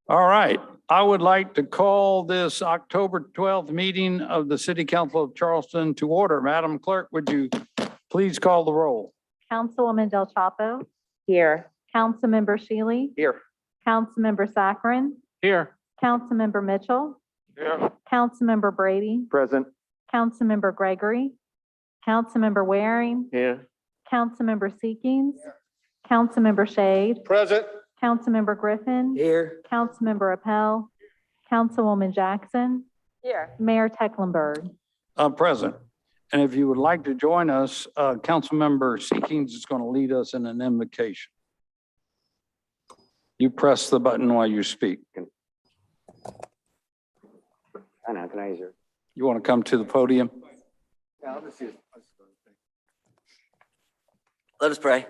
All right, I would like to call this October 12th meeting of the City Council of Charleston to order. Madam Clerk, would you please call the roll? Councilwoman Del Chapo, Here. Councilmember Shealy, Here. Councilmember Saccharin, Here. Councilmember Mitchell, Here. Councilmember Brady, Present. Councilmember Gregory, Councilmember Waring, Here. Councilmember Seekings, Councilmember Shade, Present. Councilmember Griffin, Here. Councilmember Appel, Councilwoman Jackson, Here. Mayor Tecklenburg. Present. And if you would like to join us, Councilmember Seekings is going to lead us in an invocation. You press the button while you speak. I know, can I use your? You want to come to the podium? Yeah, I'll just use. Let us pray.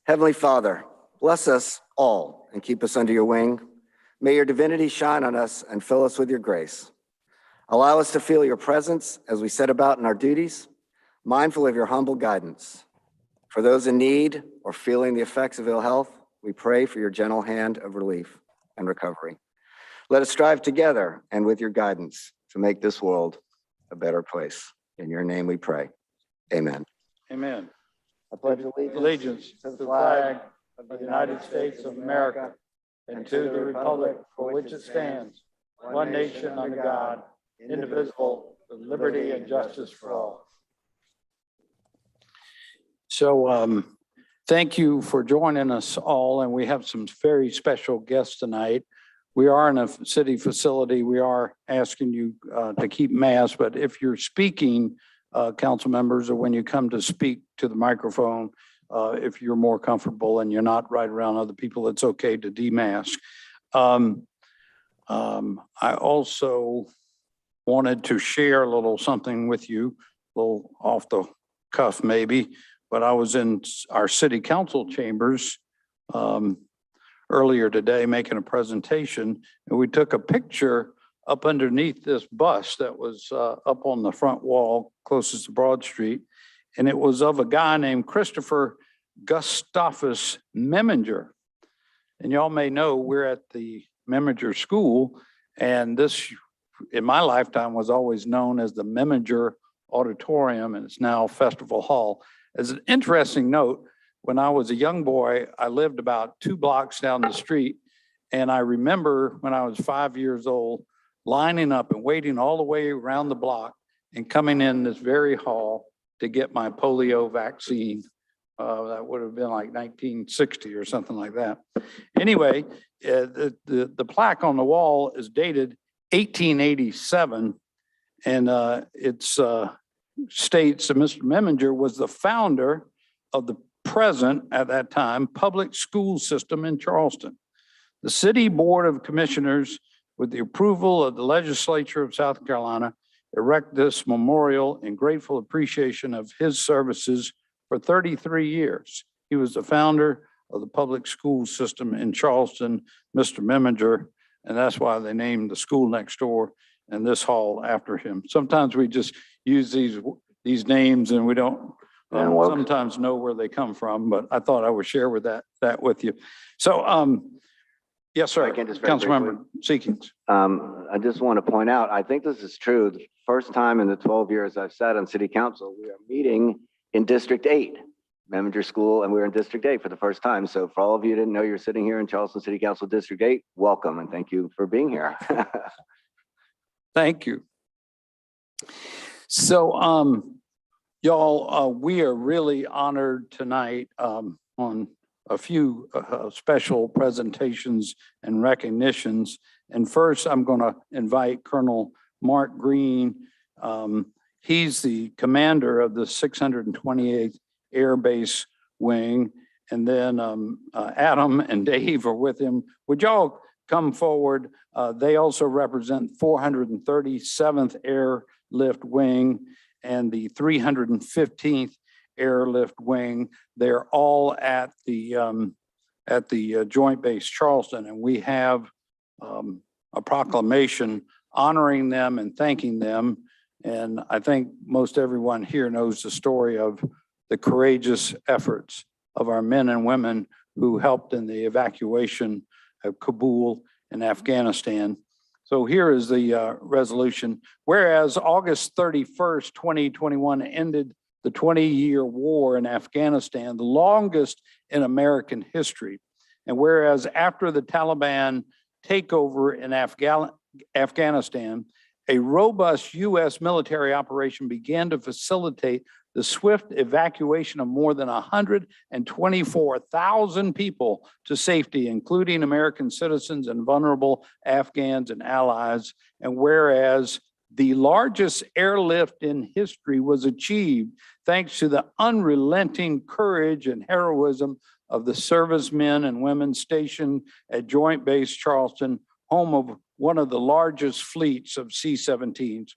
Heavenly Father, bless us all and keep us under your wing. May your divinity shine on us and fill us with your grace. Allow us to feel your presence as we set about in our duties, mindful of your humble guidance. For those in need or feeling the effects of ill health, we pray for your gentle hand of relief and recovery. Let us strive together and with your guidance to make this world a better place. In your name we pray. Amen. Amen. I pledge Allegiance to the flag of the United States of America and to the republic for which it stands, one nation under God, indivisible, with liberty and justice for all. So thank you for joining us all, and we have some very special guests tonight. We are in a city facility. We are asking you to keep masks, but if you're speaking, council members, or when you come to speak to the microphone, if you're more comfortable and you're not right around other people, it's okay to demask. I also wanted to share a little something with you, a little off the cuff maybe, but I was in our city council chambers earlier today making a presentation, and we took a picture up underneath this bus that was up on the front wall closest to Broad Street, and it was of a guy named Christopher Gustavus Meminger. And y'all may know we're at the Meminger School, and this, in my lifetime, was always known as the Meminger Auditorium, and it's now Festival Hall. As an interesting note, when I was a young boy, I lived about 2 blocks down the street, and I remember when I was 5 years old, lining up and waiting all the way around the block and coming in this very hall to get my polio vaccine. That would have been like 1960 or something like that. Anyway, the plaque on the wall is dated 1887, and it states that Mr. Meminger was the founder of the present, at that time, public school system in Charleston. The City Board of Commissioners, with the approval of the legislature of South Carolina, erect this memorial in grateful appreciation of his services for 33 years. He was the founder of the public school system in Charleston, Mr. Meminger, and that's why they named the school next door and this hall after him. Sometimes we just use these names and we don't sometimes know where they come from, but I thought I would share with that with you. So, yes, sir. Councilmember Seekings. I just want to point out, I think this is true. The first time in the 12 years I've sat on city council, we are meeting in District 8, Meminger School, and we're in District 8 for the first time. So for all of you who didn't know you're sitting here in Charleston City Council District 8, welcome and thank you for being here. Thank you. So, y'all, we are really honored tonight on a few special presentations and recognitions. And first, I'm going to invite Colonel Mark Greene. He's the commander of the 628th Air Base Wing. And then Adam and Dave are with him. Would y'all come forward? They also represent 437th Airlift Wing and the 315th Airlift Wing. They're all at the Joint Base Charleston, and we have a proclamation honoring them and thanking them. And I think most everyone here knows the story of the courageous efforts of our men and women who helped in the evacuation of Kabul in Afghanistan. So here is the resolution. Whereas August 31st, 2021 ended the 20-year war in Afghanistan, the longest in American history. And whereas after the Taliban takeover in Afghanistan, a robust U.S. military operation began to facilitate the swift evacuation of more than 124,000 people to safety, including American citizens and vulnerable Afghans and allies. And whereas the largest airlift in history was achieved thanks to the unrelenting courage and heroism of the servicemen and women stationed at Joint Base Charleston, home of one of the largest fleets of C-17s.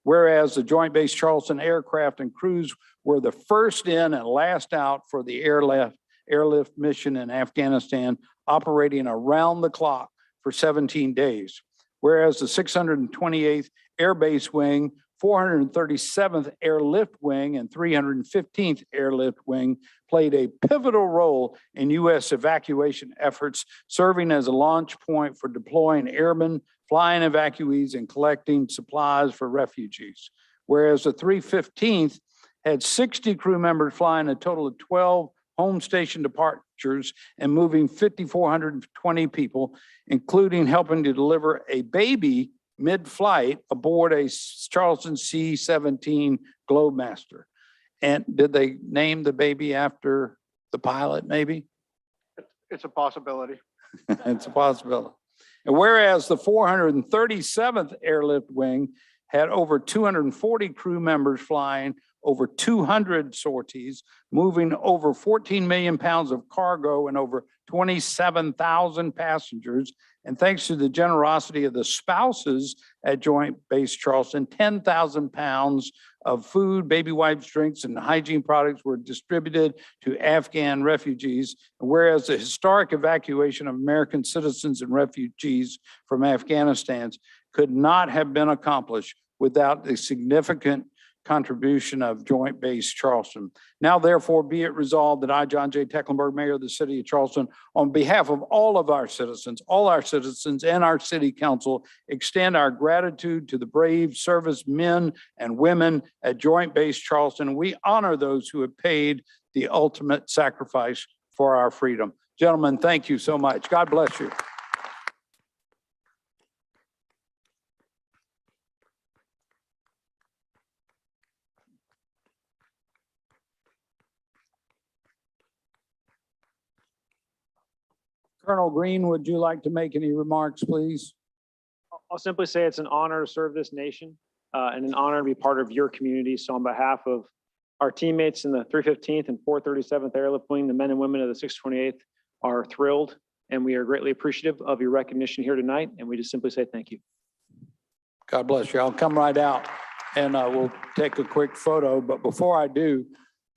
Whereas the Joint Base Charleston aircraft and crews were the first in and last out for the airlift mission in Afghanistan, operating around the clock for 17 days. Whereas the 628th Air Base Wing, 437th Airlift Wing, and 315th Airlift Wing played a pivotal role in U.S. evacuation efforts, serving as a launch point for deploying airmen, flying evacuees, and collecting supplies for refugees. Whereas the 315th had 60 crew members flying a total of 12 home station departures and moving 5,420 people, including helping to deliver a baby mid-flight aboard a Charleston C-17 Globemaster. And did they name the baby after the pilot, maybe? It's a possibility. It's a possibility. And whereas the 437th Airlift Wing had over 240 crew members flying over 200 sorties, moving over 14 million pounds of cargo and over 27,000 passengers. And thanks to the generosity of the spouses at Joint Base Charleston, 10,000 pounds of food, baby wipes, drinks, and hygiene products were distributed to Afghan refugees. Whereas the historic evacuation of American citizens and refugees from Afghanistan could not have been accomplished without the significant contribution of Joint Base Charleston. Now, therefore, be it resolved that I, John J. Tecklenburg, Mayor of the City of Charleston, on behalf of all our citizens and our City Council, extend our gratitude to the brave servicemen and women at Joint Base Charleston. We honor those who have paid the ultimate sacrifice for our freedom. Gentlemen, thank you so much. God bless you. Colonel Greene, would you like to make any remarks, please? I'll simply say it's an honor to serve this nation and an honor to be part of your community. So on behalf of our teammates in the 315th and 437th Airlift Wing, the men and women of the 628th are thrilled, and we are greatly appreciative of your recognition here tonight. And we just simply say thank you. God bless you. I'll come right out and we'll take a quick photo. But before I do,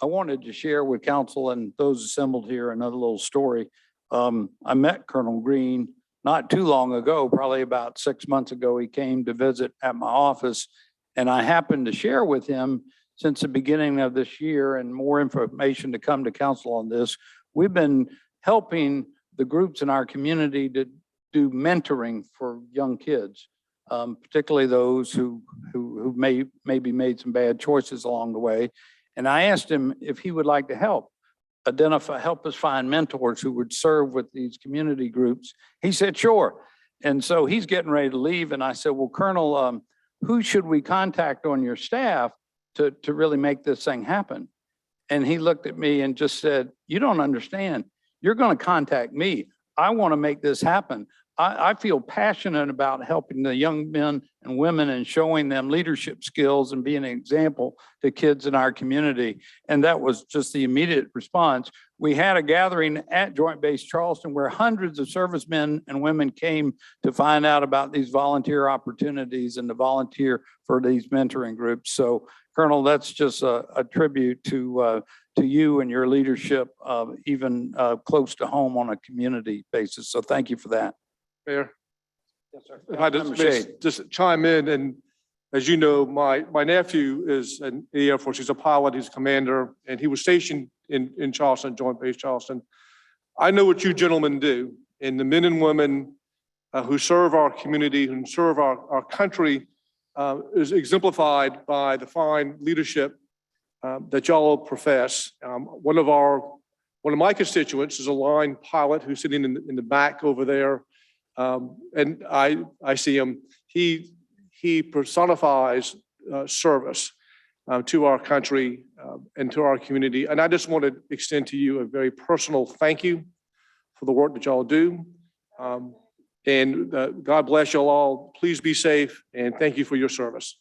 I wanted to share with council and those assembled here another little story. I met Colonel Greene not too long ago, probably about 6 months ago. He came to visit at my office, and I happened to share with him since the beginning of this year, and more information to come to council on this. We've been helping the groups in our community to do mentoring for young kids, particularly those who maybe made some bad choices along the way. And I asked him if he would like to help us find mentors who would serve with these community groups. He said, sure. And so he's getting ready to leave. And I said, well, Colonel, who should we contact on your staff to really make this thing happen? And he looked at me and just said, you don't understand. You're going to contact me. I want to make this happen. I feel passionate about helping the young men and women and showing them leadership skills and being an example to kids in our community. And that was just the immediate response. We had a gathering at Joint Base Charleston where hundreds of servicemen and women came to find out about these volunteer opportunities and to volunteer for these mentoring groups. So, Colonel, that's just a tribute to you and your leadership, even close to home on a community basis. So thank you for that. Mayor, Yes, sir. if I just chime in, and as you know, my nephew is in the Air Force. He's a pilot, he's a commander, and he was stationed in Charleston, Joint Base Charleston. I know what you gentlemen do, and the men and women who serve our community, who serve our country, is exemplified by the fine leadership that y'all profess. One of my constituents is a line pilot who's sitting in the back over there. And I see him. He personifies service to our country and to our community. And I just want to extend to you a very personal thank you for the work that y'all do. And God bless y'all all. Please be safe, and thank you for your service.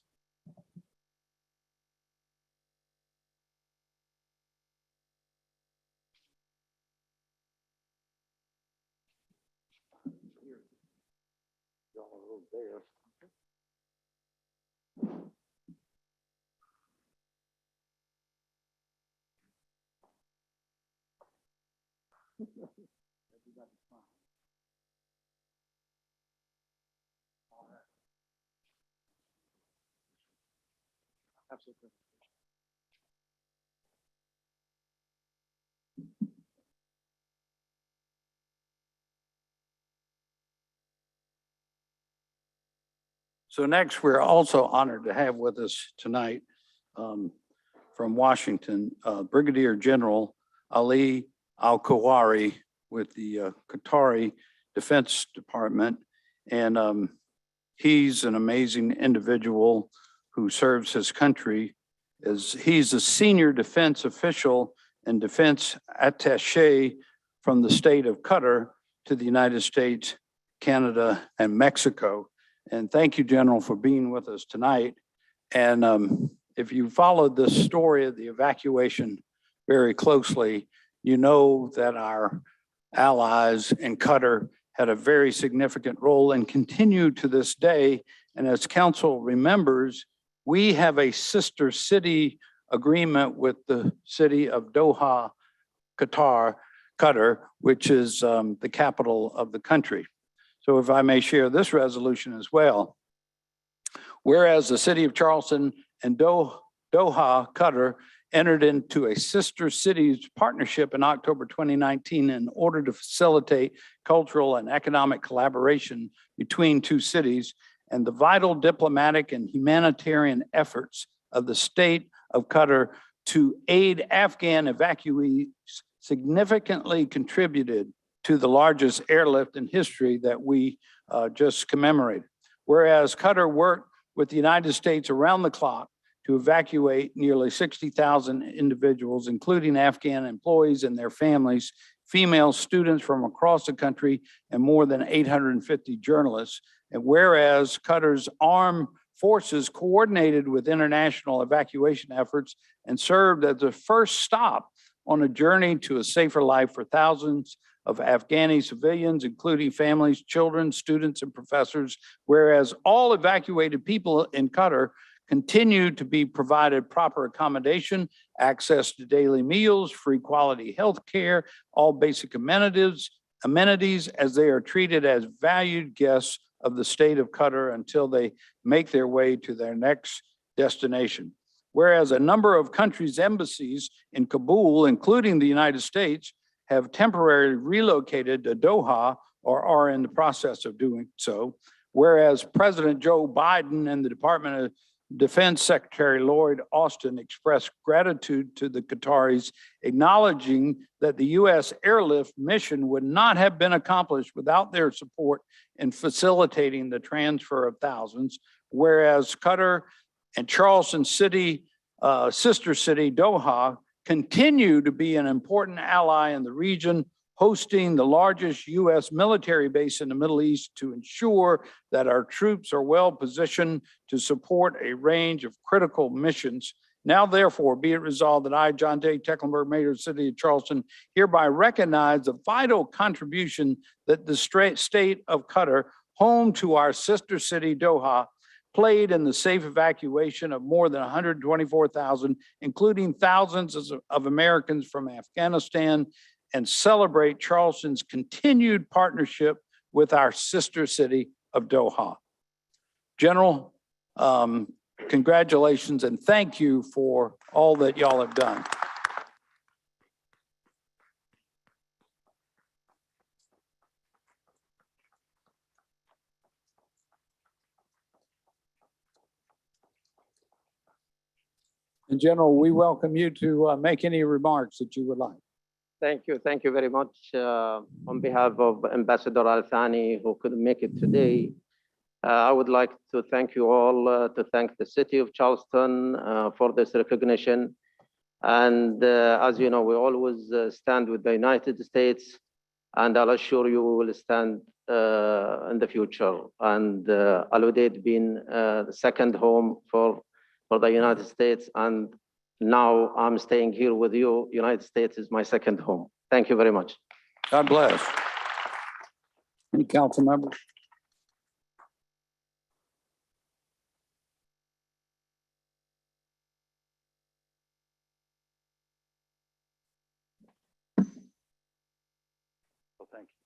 Absolutely. So next, we're also honored to have with us tonight from Washington, Brigadier General Ali Alkawari with the Qatari Defense Department. And he's an amazing individual who serves his country. He's a senior defense official and defense attaché from the state of Qatar to the United States, Canada, and Mexico. And thank you, General, for being with us tonight. And if you followed this story of the evacuation very closely, you know that our allies in Qatar had a very significant role and continue to this day. And as Council remembers, we have a sister city agreement with the city of Doha, Qatar, which is the capital of the country. So if I may share this resolution as well. Whereas the city of Charleston and Doha, Qatar entered into a sister cities partnership in October 2019 in order to facilitate cultural and economic collaboration between two cities, and the vital diplomatic and humanitarian efforts of the state of Qatar to aid Afghan evacuees significantly contributed to the largest airlift in history that we just commemorated. Whereas Qatar worked with the United States around the clock to evacuate nearly 60,000 individuals, including Afghan employees and their families, female students from across the country, and more than 850 journalists. And whereas Qatar's armed forces coordinated with international evacuation efforts and served as the first stop on a journey to a safer life for thousands of Afghani civilians, including families, children, students, and professors, whereas all evacuated people in Qatar continue to be provided proper accommodation, access to daily meals, free quality health care, all basic amenities as they are treated as valued guests of the state of Qatar until they make their way to their next destination. Whereas a number of countries' embassies in Kabul, including the United States, have temporarily relocated to Doha or are in the process of doing so. Whereas President Joe Biden and the Department of Defense Secretary Lloyd Austin expressed gratitude to the Qataris, acknowledging that the U.S. airlift mission would not have been accomplished without their support in facilitating the transfer of thousands. Whereas Qatar and Charleston City, sister city Doha, continue to be an important ally in the region, hosting the largest U.S. military base in the Middle East to ensure that our troops are well positioned to support a range of critical missions. Now, therefore, be it resolved that I, John J. Tecklenburg, Mayor of the City of Charleston, hereby recognize the vital contribution that the state of Qatar, home to our sister city Doha, played in the safe evacuation of more than 124,000, including thousands of Americans from Afghanistan, and celebrate Charleston's continued partnership with our sister city of Doha. General, congratulations and thank you for all that y'all have done. And General, we welcome you to make any remarks that you would like. Thank you very much. On behalf of Ambassador Al-Thani, who couldn't make it today, I would like to thank you all, to thank the city of Charleston for this recognition. And as you know, we always stand with the United States, and I'll assure you we will stand in the future. And Al-Udeid being the second home for the United States, and now I'm staying here with you. United States is my second home. Thank you very much. God bless. Any council members? Well, thank you.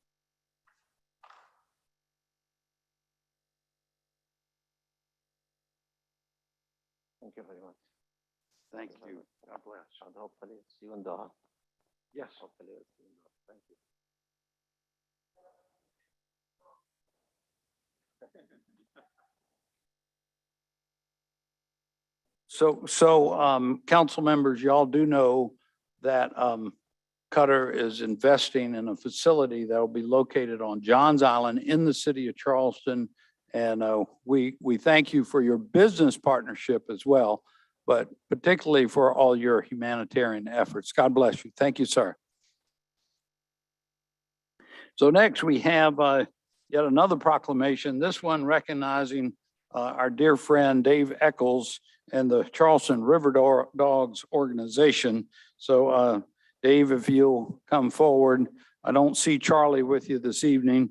Thank you very much. Thank you. God bless. And hopefully see you in Doha. Yes. Hopefully see you in Doha. Thank you. So, council members, y'all do know that Qatar is investing in a facility that will be located on Johns Island in the city of Charleston. And we thank you for your business partnership as well, but particularly for all your humanitarian efforts. God bless you. Thank you, sir. So next we have yet another proclamation, this one recognizing our dear friend Dave Eccles and the Charleston River Dogs organization. So Dave, if you'll come forward. I don't see Charlie with you this evening,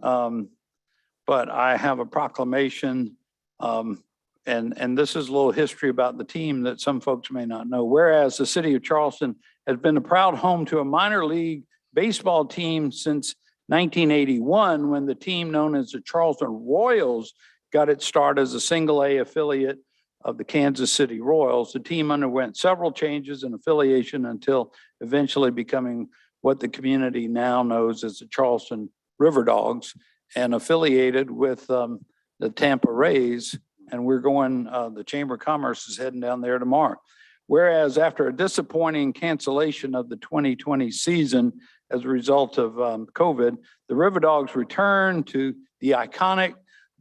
but I have a proclamation. And this is a little history about the team that some folks may not know. Whereas the city of Charleston has been a proud home to a minor league baseball team since 1981, when the team known as the Charleston Royals got its start as a single-A affiliate of the Kansas City Royals. The team underwent several changes in affiliation until eventually becoming what the community now knows as the Charleston River Dogs, and affiliated with the Tampa Rays. And we're going, the Chamber of Commerce is heading down there tomorrow. Whereas after a disappointing cancellation of the 2020 season as a result of COVID, the River Dogs returned to the iconic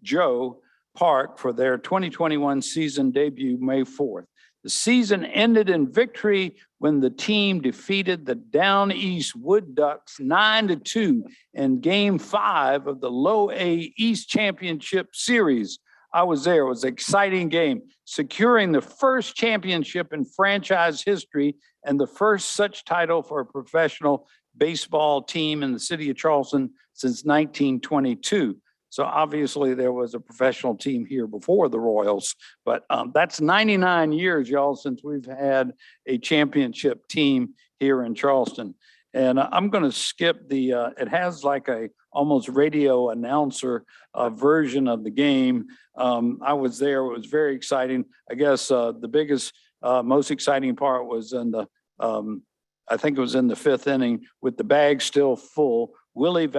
Joe Park for their 2021 season debut May 4th. The season ended in victory when the team defeated the Down East Wood Ducks 9-2 in Game 5 of the Low A East Championship Series. I was there. It was an exciting game, securing the first championship in franchise history and the first such title for a professional baseball team in the city of Charleston since 1922. So obviously there was a professional team here before the Royals, but that's 99 years, y'all, since we've had a championship team here in Charleston. And I'm going to skip the, it has like a almost radio announcer version of the game. I was there. It was very exciting. I guess the biggest, most exciting part was in the, I think it was in the 5th inning with the bag still full. Willie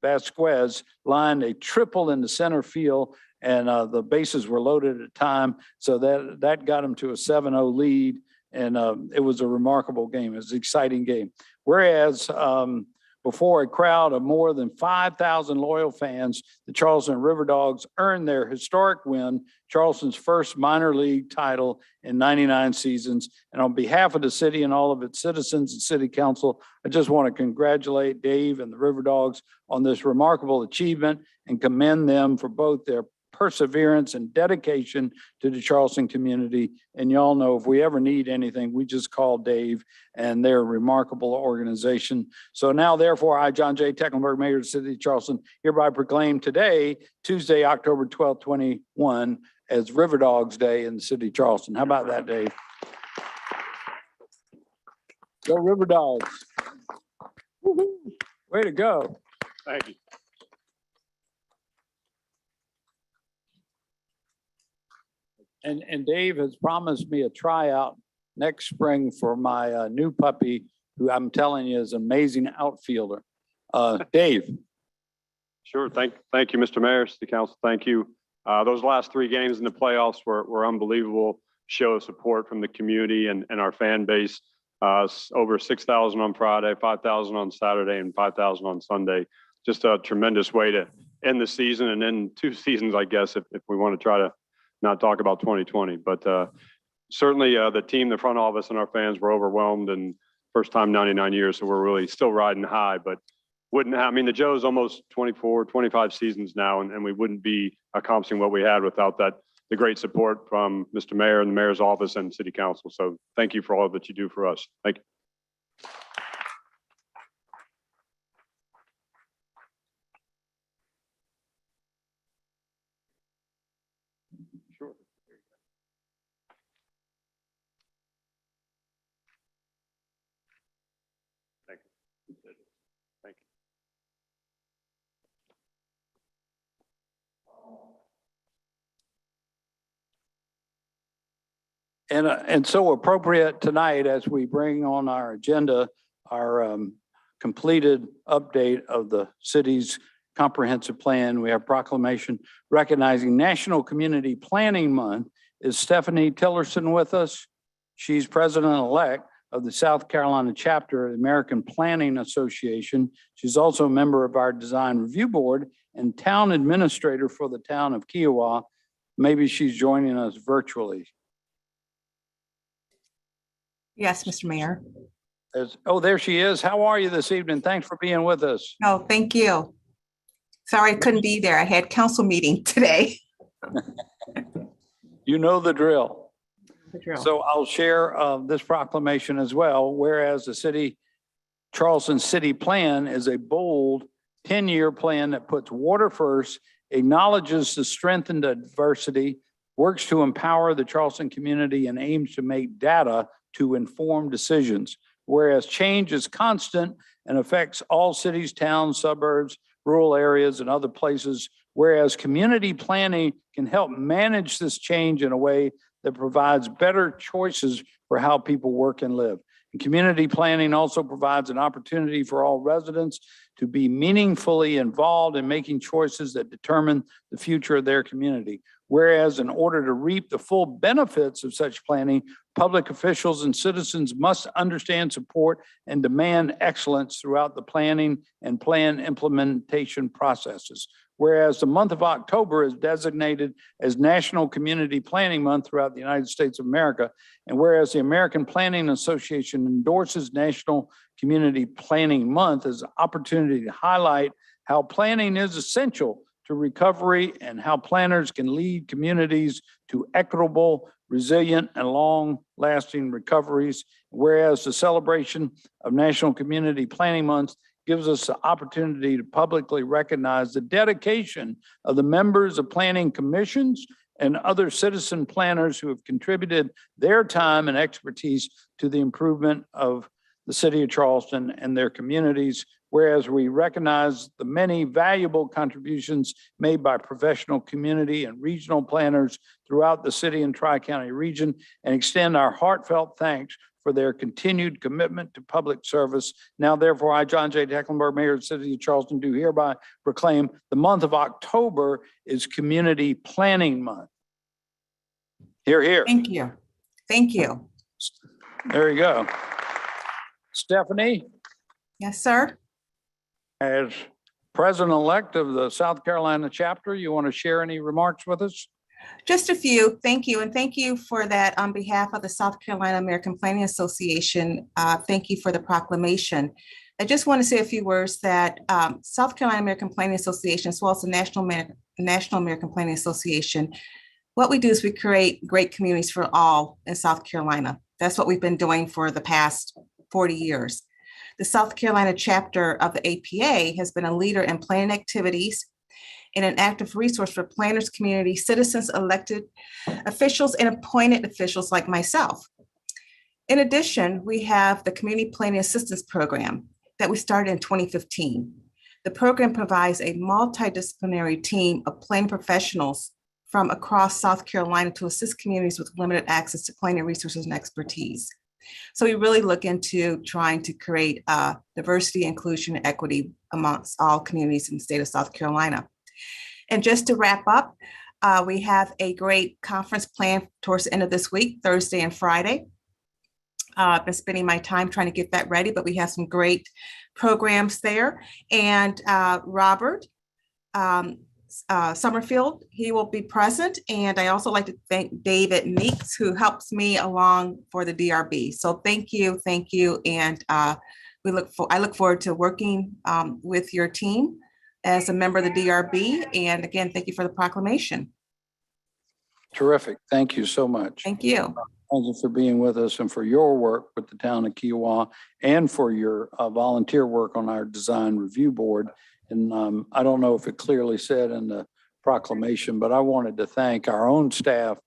Vasquez lined a triple in the center field, and the bases were loaded at the time. So that got him to a 7-0 lead. And it was a remarkable game. It was an exciting game. Whereas before a crowd of more than 5,000 loyal fans, the Charleston River Dogs earned their historic win, Charleston's first minor league title in 99 seasons. And on behalf of the city and all of its citizens and city council, I just want to congratulate Dave and the River Dogs on this remarkable achievement and commend them for both their perseverance and dedication to the Charleston community. And y'all know if we ever need anything, we just call Dave, and they're a remarkable organization. So now, therefore, I, John J. Tecklenburg, Mayor of the City of Charleston, hereby proclaim today, Tuesday, October 12th, 21, as River Dogs Day in the city of Charleston. How about that, Dave? Go River Dogs. Woo-hoo. Way to go. Thank you. And Dave has promised me a tryout next spring for my new puppy, who I'm telling you is an amazing outfielder. Dave. Sure. Thank you, Mr. Mayor, City Council. Thank you. Those last 3 games in the playoffs were unbelievable. show of support from the community and our fan base. Over 6,000 on Friday, 5,000 on Saturday, and 5,000 on Sunday. Just a tremendous way to end the season and then 2 seasons, I guess, if we want to try to not talk about 2020. But certainly the team, the front office, and our fans were overwhelmed, and first time 99 years, so we're really still riding high. But wouldn't have, I mean, the Joe's almost 24, 25 seasons now, and we wouldn't be accomplishing what we had without the great support from Mr. Mayor and the Mayor's office and City Council. So thank you for all that you do for us. Thank you. Sure. Thank you. Thank you. And so appropriate tonight as we bring on our agenda, our completed update of the city's comprehensive plan. We have proclamation recognizing National Community Planning Month. Is Stephanie Tillerson with us? She's president-elect of the South Carolina chapter of the American Planning Association. She's also a member of our design review board and town administrator for the town of Kiowa. Maybe she's joining us virtually. Yes, Mr. Mayor. Oh, there she is. How are you this evening? Thanks for being with us. Oh, thank you. Sorry I couldn't be there. I had council meeting today. You know the drill. The drill. So I'll share this proclamation as well. Whereas the Charleston City Plan is a bold 10-year plan that puts water first, acknowledges the strength and diversity, works to empower the Charleston community, and aims to make data to inform decisions. Whereas change is constant and affects all cities, towns, suburbs, rural areas, and other places. Whereas community planning can help manage this change in a way that provides better choices for how people work and live. And community planning also provides an opportunity for all residents to be meaningfully involved in making choices that determine the future of their community. Whereas in order to reap the full benefits of such planning, public officials and citizens must understand, support, and demand excellence throughout the planning and plan implementation processes. Whereas the month of October is designated as National Community Planning Month throughout the United States of America, and whereas the American Planning Association endorses National Community Planning Month as an opportunity to highlight how planning is essential to recovery and how planners can lead communities to equitable, resilient, and long-lasting recoveries. Whereas the celebration of National Community Planning Month gives us the opportunity to publicly recognize the dedication of the members of planning commissions and other citizen planners who have contributed their time and expertise to the improvement of the city of Charleston and their communities. Whereas we recognize the many valuable contributions made by professional community and regional planners throughout the city and Tri-County region, and extend our heartfelt thanks for their continued commitment to public service. Now, therefore, I, John J. Tecklenburg, Mayor of the City of Charleston, do hereby proclaim the month of October is Community Planning Month. Hear, hear. Thank you. Thank you. There you go. Stephanie, Yes, sir. as president-elect of the South Carolina chapter, you want to share any remarks with us? Just a few. Thank you. And thank you for that on behalf of the South Carolina American Planning Association. Thank you for the proclamation. I just want to say a few words that South Carolina American Planning Association, as well as the National American Planning Association, what we do is we create great communities for all in South Carolina. That's what we've been doing for the past 40 years. The South Carolina chapter of the APA has been a leader in planning activities and an active resource for planners, community, citizens, elected officials, and appointed officials like myself. In addition, we have the Community Planning Assistance Program that we started in 2015. The program provides a multidisciplinary team of planning professionals from across South Carolina to assist communities with limited access to planning resources and expertise. So we really look into trying to create diversity, inclusion, and equity amongst all communities in the state of South Carolina. And just to wrap up, We have a great conference planned towards the end of this week, Thursday and Friday. I've been spending my time trying to get that ready, but we have some great programs there. And Robert Summerfield, he will be present. And I also like to thank David Meeks, who helps me along for the DRB. So thank you. And I look forward to working with your team as a member of the DRB. And again, thank you for the proclamation. Terrific. Thank you so much. Thank you. Thank you for being with us and for your work with the town of Kiowa and for your volunteer work on our design review board. And I don't know if it clearly said in the proclamation, but I wanted to thank our own staff,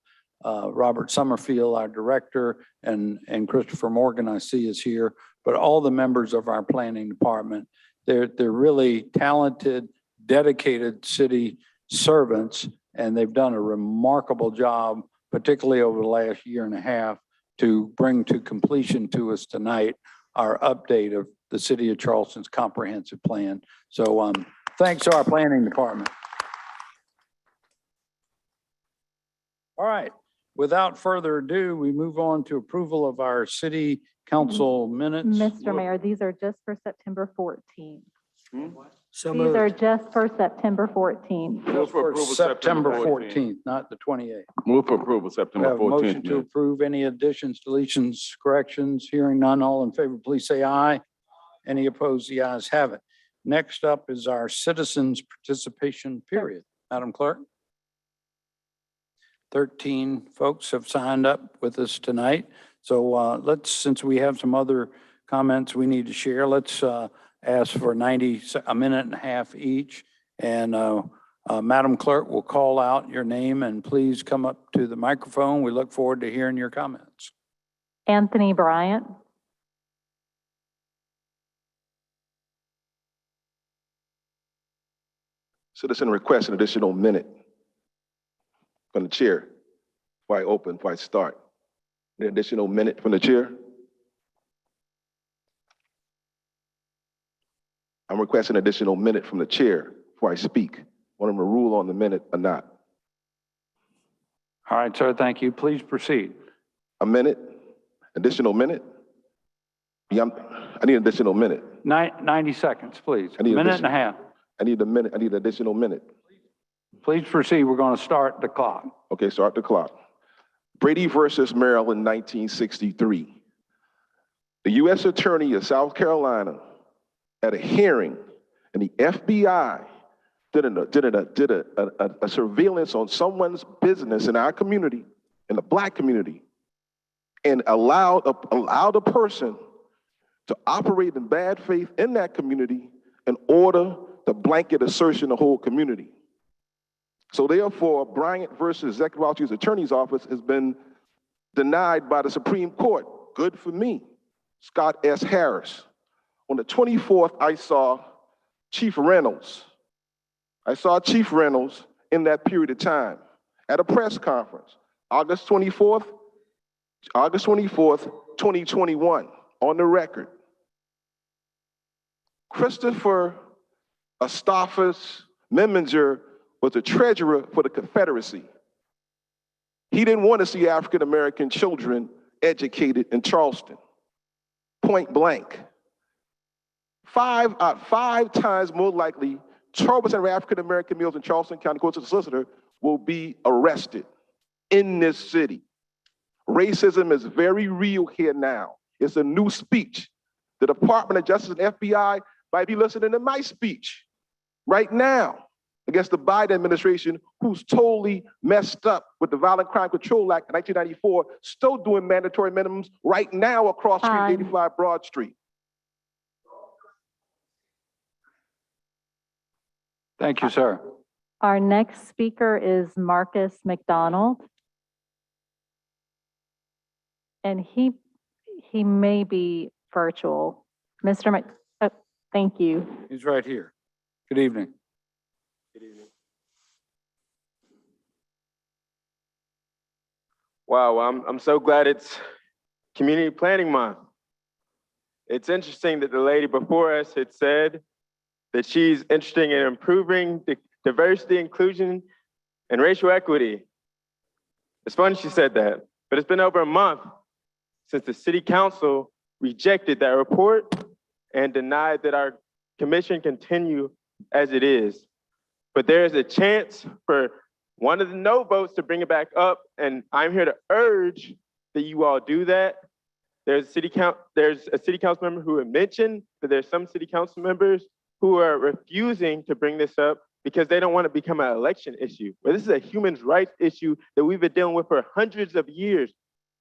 Robert Summerfield, our director, and Christopher Morgan, I see is here, but all the members of our planning department. They're really talented, dedicated city servants, and they've done a remarkable job, particularly over the last year and a half, to bring to completion to us tonight our update of the City of Charleston's comprehensive plan. So thanks to our planning department. All right, without further ado, we move on to approval of our city council minutes. Mr. Mayor, these are just for September 14th. So These are just for September 14th. Just for September 14th, not the 28th. Move for approval, We September have a motion 14th. to Mayor. approve. Any additions, deletions, corrections? Hearing none, all in favor, please say aye. Any opposed? The ayes have it. Next up is our citizens participation period. Madam Clerk. 13 folks have signed up with us tonight. So since we have some other comments we need to share, let's ask for a minute and a half each. And Madam Clerk will call out your name and please come up to the microphone. We look forward to hearing your comments. Anthony Bryant. Citizen request an additional minute from the chair before I start. An additional minute from the chair. I'm requesting an additional minute from the chair before I speak. Want him to rule on the minute or not. All right, sir, thank you. Please proceed. A minute, additional minute? Yeah, I need an additional minute. 90 seconds, please. I need Minute and a half. I need a minute, I need an additional minute. Please proceed. We're going to start the clock. Okay, start the clock. Brady versus Maryland, 1963. The U.S. Attorney of South Carolina at a hearing, and the FBI did a surveillance on someone's business in our community, in the Black community, and allowed a person to operate in bad faith in that community in order to blanket assertion the whole community. So therefore, Bryant versus Executive Officer's Attorney's Office has been denied by the Supreme Court. Good for me. Scott S. Harris. On the 24th, I saw Chief Reynolds. In that period of time at a press conference, August 24th, 2021, on the record. Christopher Astafas Memminger was the treasurer for the Confederacy. He didn't want to see African-American children educated in Charleston, point blank. Five times more likely, 12% of African-American males in Charleston County, according to the solicitor, will be arrested in this city. Racism is very real here now. It's a new speech. The Department of Justice and FBI might be listening to my speech right now against the Biden administration, who's totally messed up with the Violent Crime Control Act of 1994, still doing mandatory minimums right now across Street 85 Broad Street. Thank you, sir. Our next speaker is Marcus McDonald. And he may be virtual. Mr. Thank you. He's right here. Good evening. Good evening. Wow, I'm so glad it's Community Planning Month. It's interesting that the lady before us had said that she's interested in improving the diversity, inclusion, and racial equity. It's funny she said that, but it's been over a month since the city council rejected that report and denied that our commission continue as it is. But there is a chance for one of the no votes to bring it back up, and I'm here to urge that you all do that. There's a city council member who had mentioned that there's some city council members who are refusing to bring this up because they don't want to become an election issue. But this is a human rights issue that we've been dealing with for hundreds of years,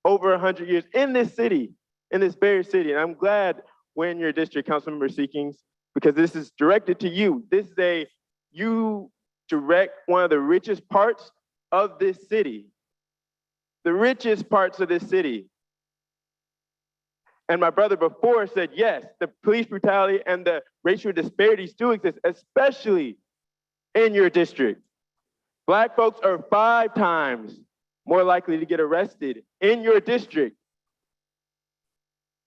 over 100 years in this city, in this very city. And I'm glad when your district council member Seekings, because this is directed to you. This is you direct one of the richest parts of this city, the richest parts of this city. And my brother before said, yes, the police brutality and the racial disparities do exist, especially in your district. Black folks are 5 times more likely to get arrested in your district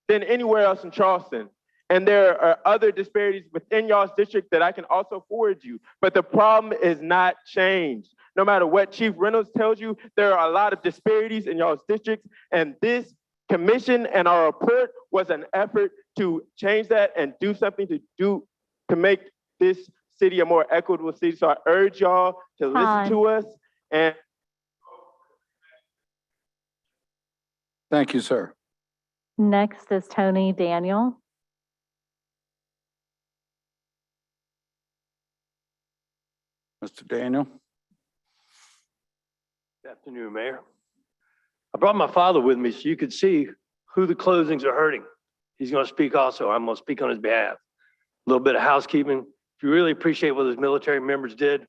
than anywhere else in Charleston. And there are other disparities within y'all's district that I can also forward you. But the problem is not changed. No matter what Chief Reynolds tells you, there are a lot of disparities in y'all's districts, and this commission and our report was an effort to change that and do something to make this city a more equitable city. So I urge y'all to listen to us. And Thank you, sir. Next is Tony Daniel. Mr. Daniel. Good afternoon, Mayor. I brought my father with me so you could see who the closings are hurting. He's going to speak also. I'm going to speak on his behalf. A little bit of housekeeping. If you really appreciate what those military members did,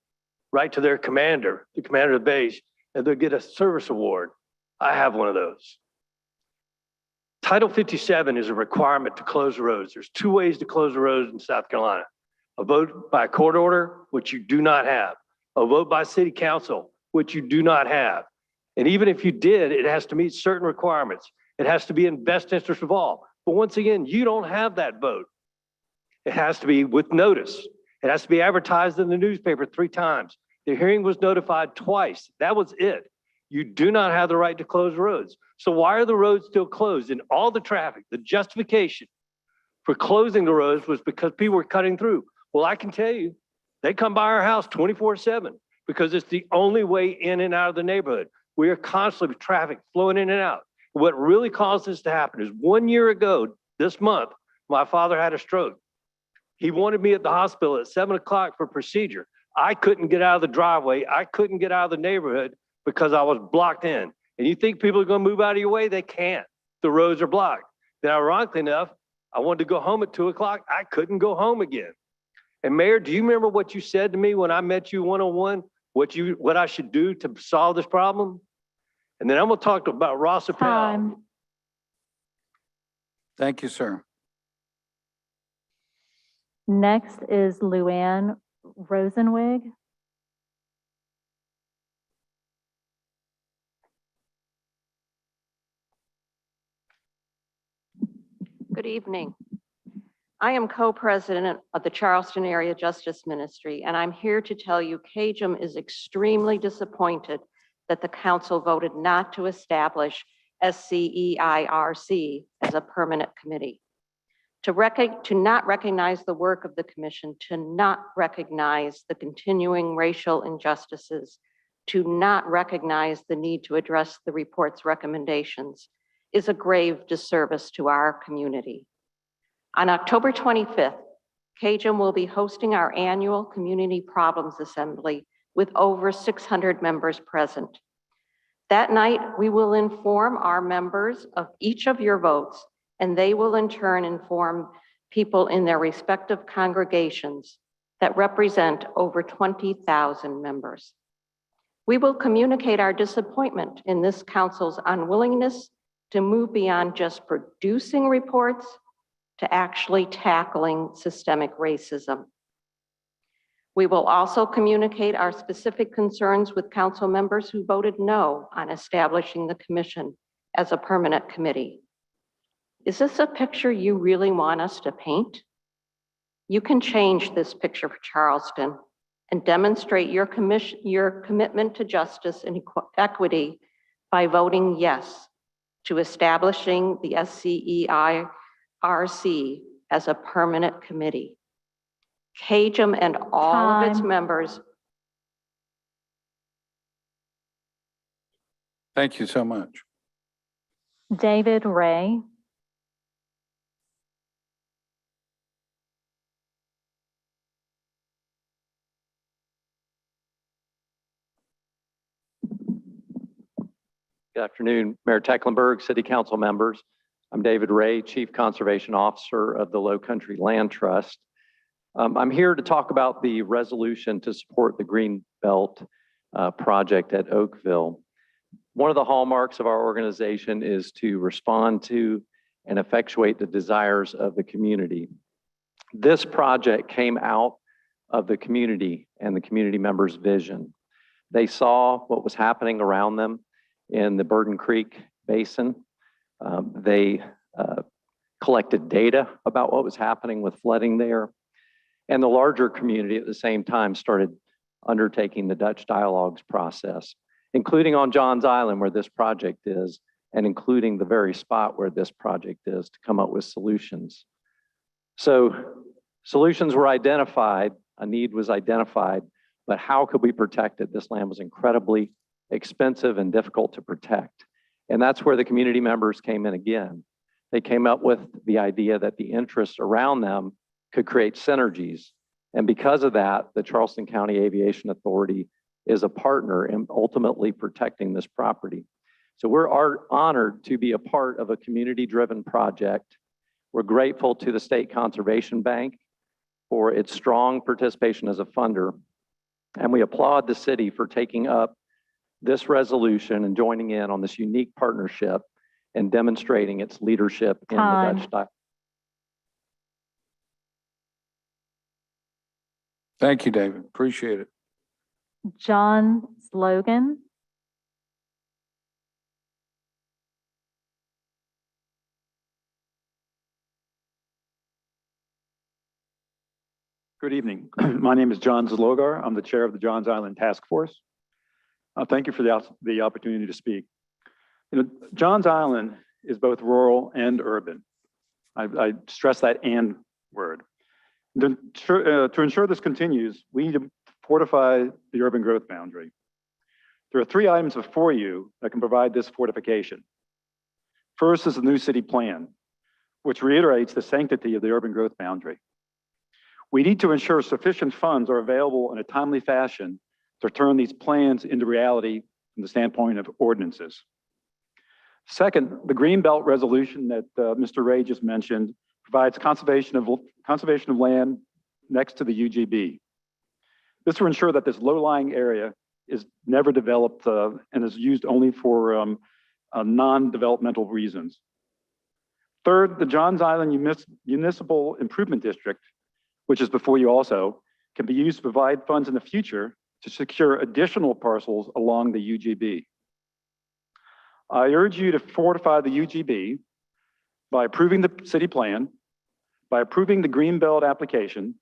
write to their commander, the commander of the base, and they'll get a service award. I have one of those. Title 57 is a requirement to close the roads. There's 2 ways to close the roads in South Carolina. A vote by court order, which you do not have. A vote by city council, which you do not have. And even if you did, it has to meet certain requirements. It has to be in best interest of all. But once again, you don't have that vote. It has to be with notice. It has to be advertised in the newspaper 3 times. The hearing was notified twice. That was it. You do not have the right to close roads. So why are the roads still closed? And all the traffic, the justification for closing the roads was because people were cutting through. Well, I can tell you, they come by our house 24/7 because it's the only way in and out of the neighborhood. We are constantly with traffic flowing in and out. What really caused this to happen is 1 year ago, this month, my father had a stroke. He wanted me at the hospital at 7 o'clock for procedure. I couldn't get out of the driveway. I couldn't get out of the neighborhood because I was blocked in. And you think people are going to move out of your way? They can't. The roads are blocked. Then ironically enough, I wanted to go home at 2 o'clock. I couldn't go home again. And Mayor, do you remember what you said to me when I met you one-on-one? What I should do to solve this problem? And then I'm going to talk about Ross Appel. Thank you, sir. Next is Luanne Rosenwig. Good evening. I am co-president of the Charleston Area Justice Ministry, and I'm here to tell you CAJM is extremely disappointed that the council voted not to establish SCEIRC as a permanent committee. To not recognize the work of the commission, to not recognize the continuing racial injustices, to not recognize the need to address the report's recommendations is a grave disservice to our community. On October 25th, CAJM will be hosting our annual Community Problems Assembly with over 600 members present. That night, we will inform our members of each of your votes, and they will in turn inform people in their respective congregations that represent over 20,000 members. We will communicate our disappointment in this council's unwillingness to move beyond just producing reports to actually tackling systemic racism. We will also communicate our specific concerns with council members who voted no on establishing the commission as a permanent committee. Is this a picture you really want us to paint? You can change this picture for Charleston and demonstrate your commitment to justice and equity by voting yes to establishing the SCEIRC as a permanent committee. CAJM and all of its Time. members. Thank you so much. David Ray. Good afternoon, Mayor Tecklenburg, City Council members. I'm David Ray, Chief Conservation Officer of the Low Country Land Trust. I'm here to talk about the resolution to support the Green Belt project at Oakville. One of the hallmarks of our organization is to respond to and effectuate the desires of the community. This project came out of the community and the community members' vision. They saw what was happening around them in the Burden Creek Basin. They collected data about what was happening with flooding there. And the larger community at the same time started undertaking the Dutch dialogues process, including on Johns Island where this project is, and including the very spot where this project is, to come up with solutions. So solutions were identified, a need was identified, but how could we protect it? This land was incredibly expensive and difficult to protect. And that's where the community members came in again. They came up with the idea that the interests around them could create synergies. And because of that, the Charleston County Aviation Authority is a partner in ultimately protecting this property. So we're honored to be a part of a community-driven project. We're grateful to the State Conservation Bank for its strong participation as a funder. And we applaud the city for taking up this resolution and joining in on this unique partnership and demonstrating its leadership in the Dutch dialogue. Thank you, David. Appreciate it. John Slogan. Good evening. My name is John Zlogar. I'm the chair of the Johns Island Task Force. Thank you for the opportunity to speak. Johns Island is both rural and urban. I stress that "and" word. To ensure this continues, we need to fortify the urban growth boundary. There are 3 items before you that can provide this fortification. First is the new city plan, which reiterates the sanctity of the urban growth boundary. We need to ensure sufficient funds are available in a timely fashion to turn these plans into reality from the standpoint of ordinances. Second, the Greenbelt resolution that Mr. Ray just mentioned provides conservation of land next to the UGB. This will ensure that this low-lying area is never developed and is used only for non-developmental reasons. Third, the Johns Island Municipal Improvement District, which is before you also, can be used to provide funds in the future to secure additional parcels along the UGB. I urge you to fortify the UGB by approving the city plan, by approving the Greenbelt application,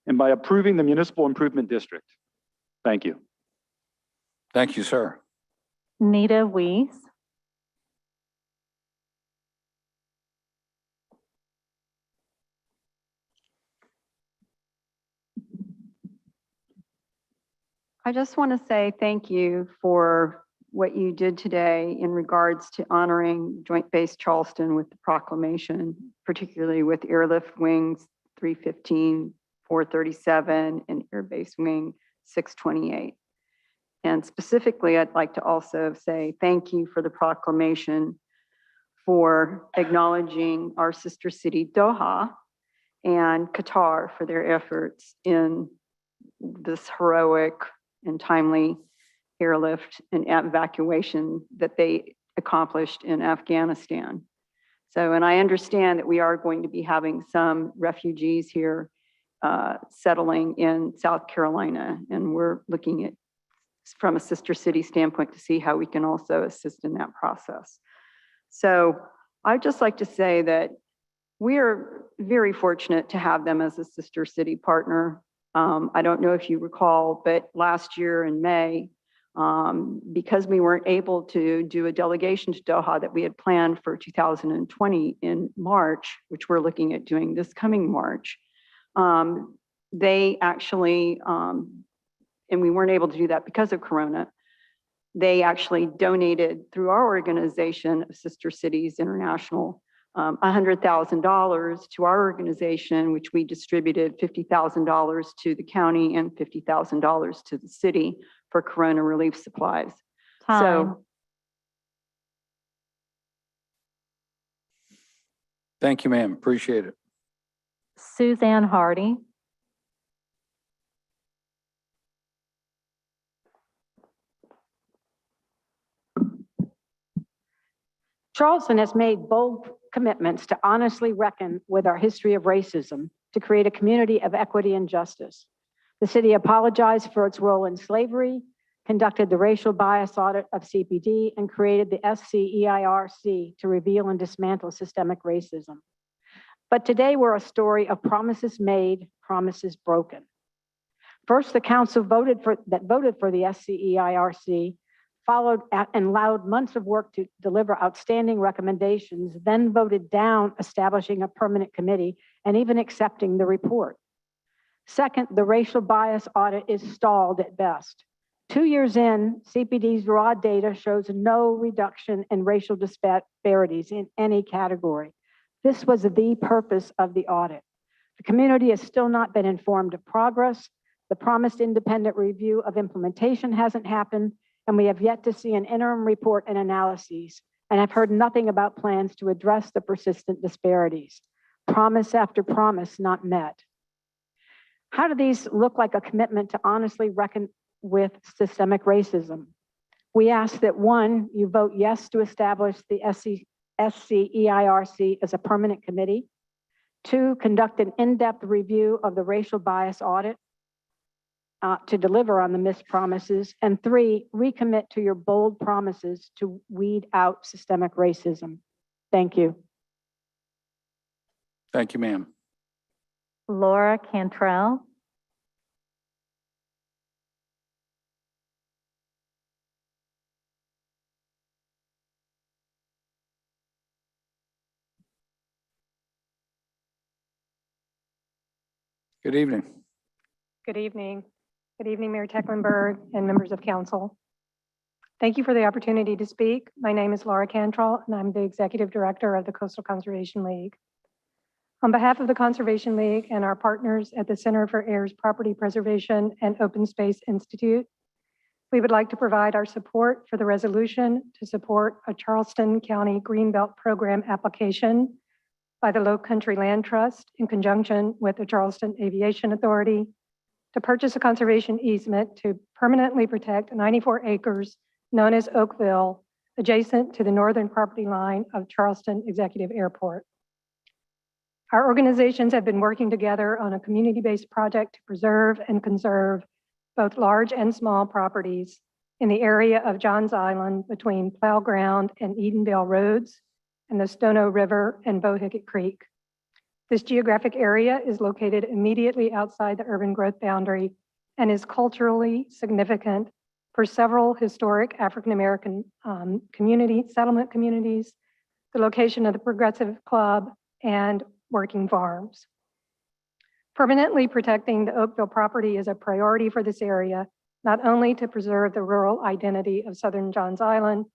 and by approving the Municipal Improvement District. Thank you. Thank you, sir. Anita Weiss. I just want to say thank you for what you did today in regards to honoring Joint Base Charleston with the proclamation, particularly with Airlift Wings 315, 437, and Air Base Wing 628. And specifically, I'd like to also say thank you for the proclamation for acknowledging our sister city Doha and Qatar for their efforts in this heroic and timely airlift and evacuation that they accomplished in Afghanistan. So, and I understand that we are going to be having some refugees here settling in South Carolina, and we're looking at, from a sister city standpoint, to see how we can also assist in that process. So I'd just like to say that we are very fortunate to have them as a sister city partner. I don't know if you recall, but last year in May, because we weren't able to do a delegation to Doha that we had planned for 2020 in March, which we're looking at doing this coming March, they actually, and we weren't able to do that because of Corona, they actually donated through our organization of Sister Cities International $100,000 to our organization, which we distributed $50,000 to the county and $50,000 to the city for Corona relief supplies. Time. So Thank you, ma'am. Appreciate it. Suzanne Hardy. Charleston has made bold commitments to honestly reckon with our history of racism to create a community of equity and justice. The city apologized for its role in slavery, conducted the racial bias audit of CPD, and created the SCEIRC to reveal and dismantle systemic racism. But today we're a story of promises made, promises broken. First, the council voted for the SCEIRC, followed and allowed months of work to deliver outstanding recommendations, then voted down establishing a permanent committee and even accepting the report. Second, the racial bias audit is stalled at best. 2 years in, CPD's raw data shows no reduction in racial disparities in any category. This was the purpose of the audit. The community has still not been informed of progress. The promised independent review of implementation hasn't happened, and we have yet to see an interim report and analyses, and I've heard nothing about plans to address the persistent disparities. Promise after promise not met. How do these look like a commitment to honestly reckon with systemic racism? We ask that 1, you vote yes to establish the SCEIRC as a permanent committee. 2, conduct an in-depth review of the racial bias audit to deliver on the missed promises. And 3, recommit to your bold promises to weed out systemic racism. Thank you. Thank you, ma'am. Laura Cantrell. Good evening. Good evening. Good evening, Mayor Tecklenburg and members of council. Thank you for the opportunity to speak. My name is Laura Cantrell, and I'm the Executive Director of the Coastal Conservation League. On behalf of the Conservation League and our partners at the Center for Heirs Property Preservation and Open Space Institute, we would like to provide our support for the resolution to support a Charleston County Greenbelt Program application by the Low Country Land Trust in conjunction with the Charleston Aviation Authority to purchase a conservation easement to permanently protect 94 acres known as Oakville, adjacent to the northern property line of Charleston Executive Airport. Our organizations have been working together on a community-based project to preserve and conserve both large and small properties in the area of Johns Island between Plow Ground and Edenvale Roads and the Stono River and Bohicket Creek. This geographic area is located immediately outside the urban growth boundary and is culturally significant for several historic African-American settlement communities, the location of the Progressive Club, and working farms. Permanently protecting the Oakville property is a priority for this area, not only to preserve the rural identity of southern Johns Island,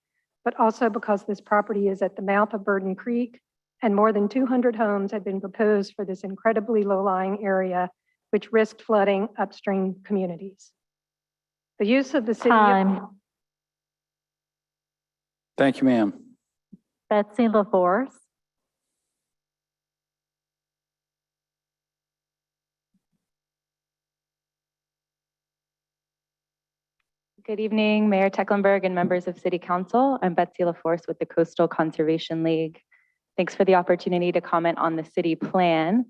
but also because this property is at the mouth of Burden Creek, and more than 200 homes have been proposed for this incredibly low-lying area, which risked flooding upstream communities. The use of the city. Time. Thank you, ma'am. Betsy LaForce. Good evening, Mayor Tecklenburg and members of City Council. I'm Betsy LaForce with the Coastal Conservation League. Thanks for the opportunity to comment on the city plan.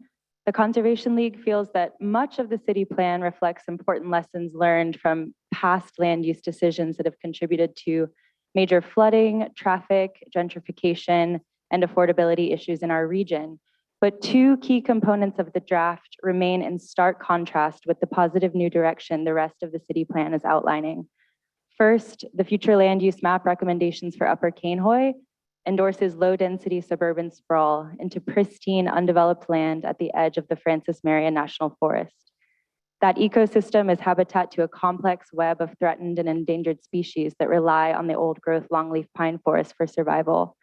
The Conservation League feels that much of the city plan reflects important lessons learned from past land use decisions that have contributed to major flooding, traffic, gentrification, and affordability issues in our region. But two key components of the draft remain in stark contrast with the positive new direction the rest of the city plan is outlining. First, the future land use map recommendations for Upper Cainhoy endorses low-density suburban sprawl into pristine, undeveloped land at the edge of the Francis Marion National Forest. That ecosystem is habitat to a complex web of threatened and endangered species that rely on the old-growth longleaf pine forest for survival.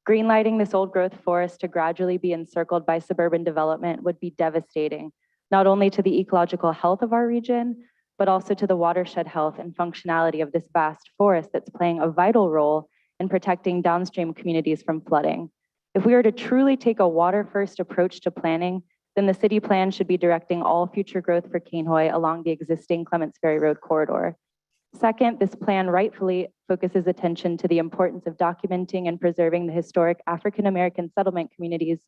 Greenlighting this old-growth forest to gradually be encircled by suburban development would be devastating, not only to the ecological health of our region, but also to the watershed health and functionality of this vast forest that's playing a vital role in protecting downstream communities from flooding. If we are to truly take a water-first approach to planning, then the city plan should be directing all future growth for Cainhoy along the existing Clements Ferry Road corridor. Second, this plan rightfully focuses attention to the importance of documenting and preserving the historic African-American settlement communities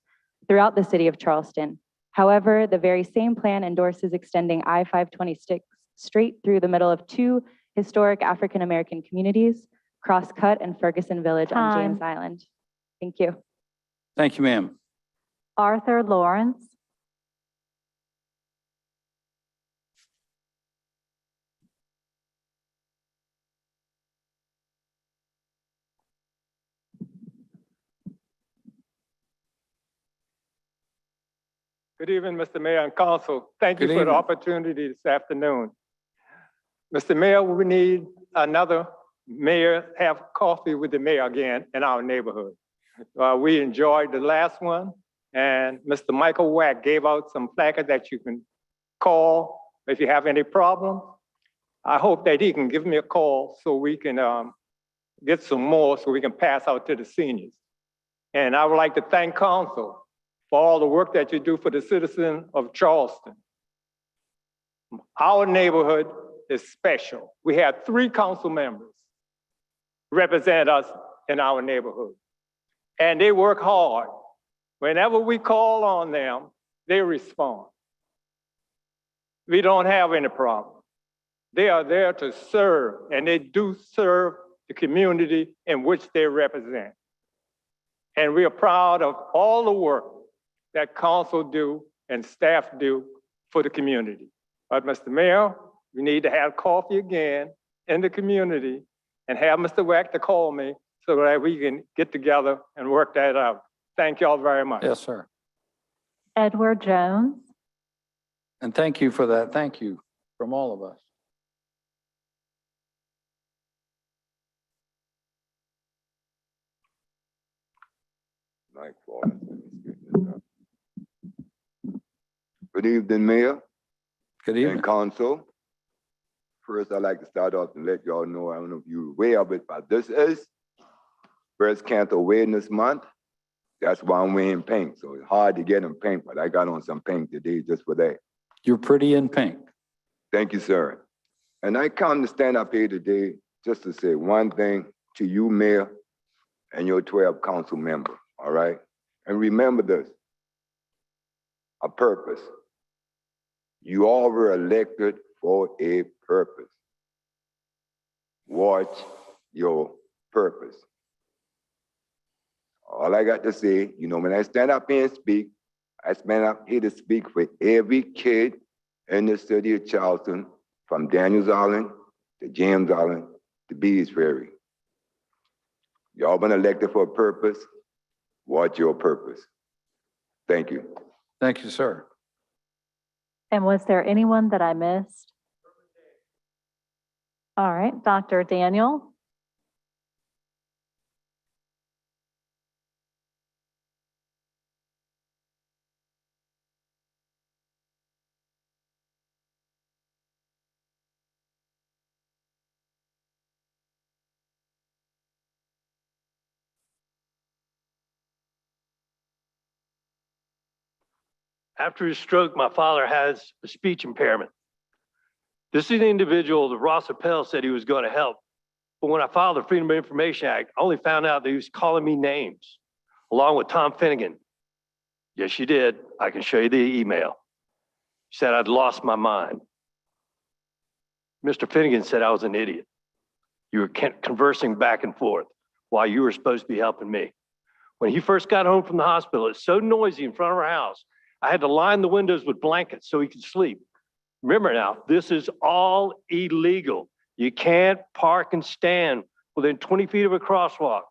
throughout the city of Charleston. However, the very same plan endorses extending I-526 straight through the middle of two historic African-American communities, Crosscut and Ferguson Village on Time. James Island. Thank you. Thank you, ma'am. Arthur Lawrence. Good evening, Mr. Mayor and Council. Thank you Good for the evening. opportunity this afternoon. Mr. Mayor, we need another mayor have coffee with the mayor again in our neighborhood. We enjoyed the last one, and Mr. Michael Wack gave out some placards that you can call if you have any problem. I hope that he can give me a call so we can get some more so we can pass out to the seniors. And I would like to thank council for all the work that you do for the citizens of Charleston. Our neighborhood is special. We have 3 council members represent us in our neighborhood. And they work hard. Whenever we call on them, they respond. We don't have any problem. They are there to serve, and they do serve the community in which they represent. And we are proud of all the work that council do and staff do for the community. But Mr. Mayor, we need to have coffee again in the community and have Mr. Wack to call me so that we can get together and work that out. Thank you all very much. Yes, sir. Edward Jones. And thank you for that. Thank you from all of us. Mike Flores, let me straighten this up. Good evening, Mayor. Good evening. And Council. First, I'd like to start off and let y'all know, I don't know if you're aware of it, but this is Breast Cancer Awareness Month. That's why I'm wearing pink. So it's hard to get in pink, but I got on some pink today just for that. You're pretty in pink. Thank you, sir. And I come to stand up here today just to say one thing to you, Mayor, and your 12 council members, all right? And remember this, a purpose. You all were elected for a purpose. Watch your purpose. All I got to say, you know, when I stand up here and speak, I stand up here to speak for every kid in the city of Charleston, from Daniels Island to James Island to Bees Ferry. Y'all been elected for a purpose. Watch your purpose. Thank you. Thank you, sir. And was there anyone that I missed? All right, Dr. Daniel. After his stroke, my father has a speech impairment. This is the individual that Ross Appel said he was going to help. But when I filed the Freedom of Information Act, I only found out that he was calling me names, along with Tom Finnegan. Yes, you did. I can show you the email. He said I'd lost my mind. Mr. Finnegan said I was an idiot. You were conversing back and forth while you were supposed to be helping me. When he first got home from the hospital, it's so noisy in front of our house. I had to line the windows with blankets so he could sleep. Remember now, this is all illegal. You can't park and stand within 20 feet of a crosswalk,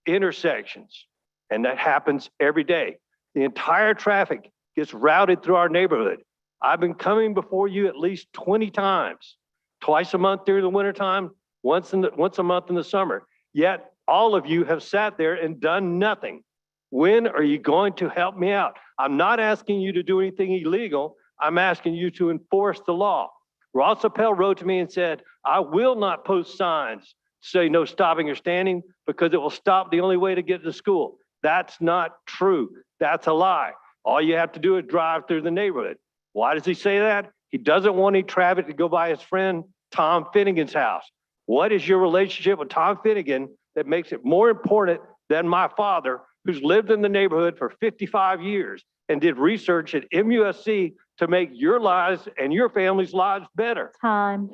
intersections, and that happens every day. The entire traffic gets routed through our neighborhood. I've been coming before you at least 20 times, twice a month during the wintertime, once a month in the summer. Yet all of you have sat there and done nothing. When are you going to help me out? I'm not asking you to do anything illegal. I'm asking you to enforce the law. Ross Appel wrote to me and said, I will not post signs to say no stopping or standing because it will stop the only way to get to school. That's not true. That's a lie. All you have to do is drive through the neighborhood. Why does he say that? He doesn't want any traffic to go by his friend Tom Finnegan's house. What is your relationship with Tom Finnegan that makes it more important than my father, who's lived in the neighborhood for 55 years and did research at MUSC to make your lives and your family's lives better? Time.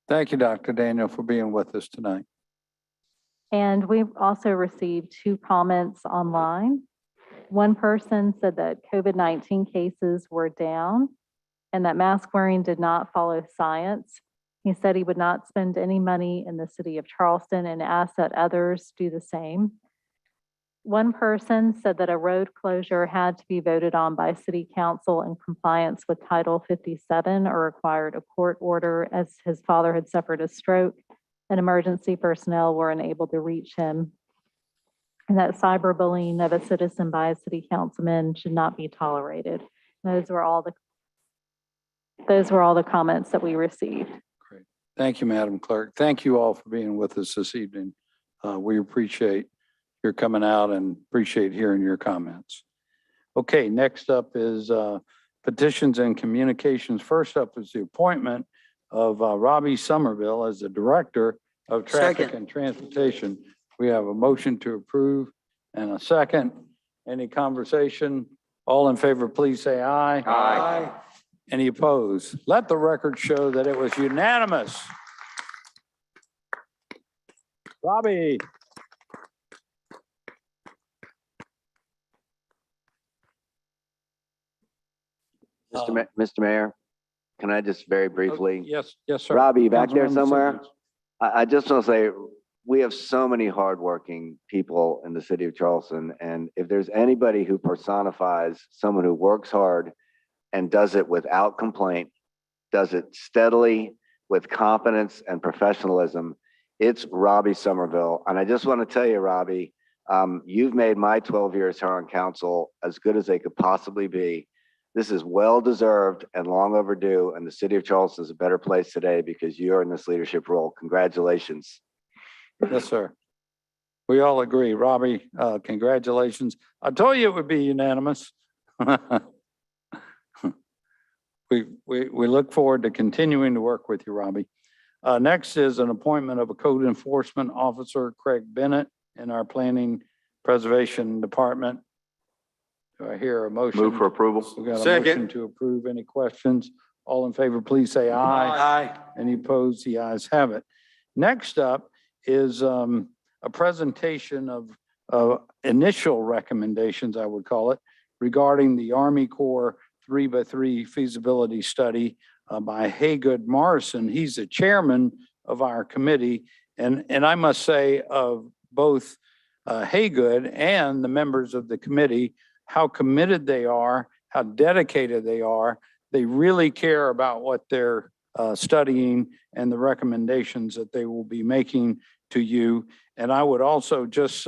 Thank you, Dr. Daniel, for being with us tonight. And we've also received 2 comments online. One person said that COVID-19 cases were down and that mask wearing did not follow science. He said he would not spend any money in the city of Charleston and asked that others do the same. One person said that a road closure had to be voted on by city council in compliance with Title 57 or required a court order as his father had suffered a stroke and emergency personnel were unable to reach him. And that cyberbullying of a citizen by a city councilman should not be tolerated. Those were all the comments that we received. Great. Thank you, Madam Clerk. Thank you all for being with us this evening. We appreciate your coming out and appreciate hearing your comments. Okay, next up is Petitions and Communications. First up is the appointment of Robbie Somerville as the Director of Traffic and Transportation. We have a motion to approve and a second. Any conversation? All in favor, please say aye. Aye. Any opposed? Let the record show that it was unanimous. Robbie. Mr. Mayor, can I just very briefly? Yes, sir. Robbie, back there Councilmember somewhere? Simmons. I just want to say, we have so many hardworking people in the city of Charleston, and if there's anybody who personifies someone who works hard and does it without complaint, does it steadily with competence and professionalism, it's Robbie Somerville. And I just want to tell you, Robbie, you've made my 12 years here on council as good as they could possibly be. This is well-deserved and long overdue, and the city of Charleston is a better place today because you're in this leadership role. Congratulations. Yes, sir. We all agree. Robbie, congratulations. I told you it would be unanimous. We look forward to continuing to work with you, Robbie. Next is an appointment of a code enforcement officer, Craig Bennett, in our Planning Preservation Department. Do I hear a motion? Move for approval. We got a motion to approve. Any questions? All in favor, please say aye. Aye. Any opposed? The ayes have it. Next up is a presentation of initial recommendations, I would call it, regarding the Army Corps 3x3 feasibility study by Haygood Morrison. He's the chairman of our committee. And I must say of both Haygood and the members of the committee, how committed they are, how dedicated they are. They really care about what they're studying and the recommendations that they will be making to you. And I would also just,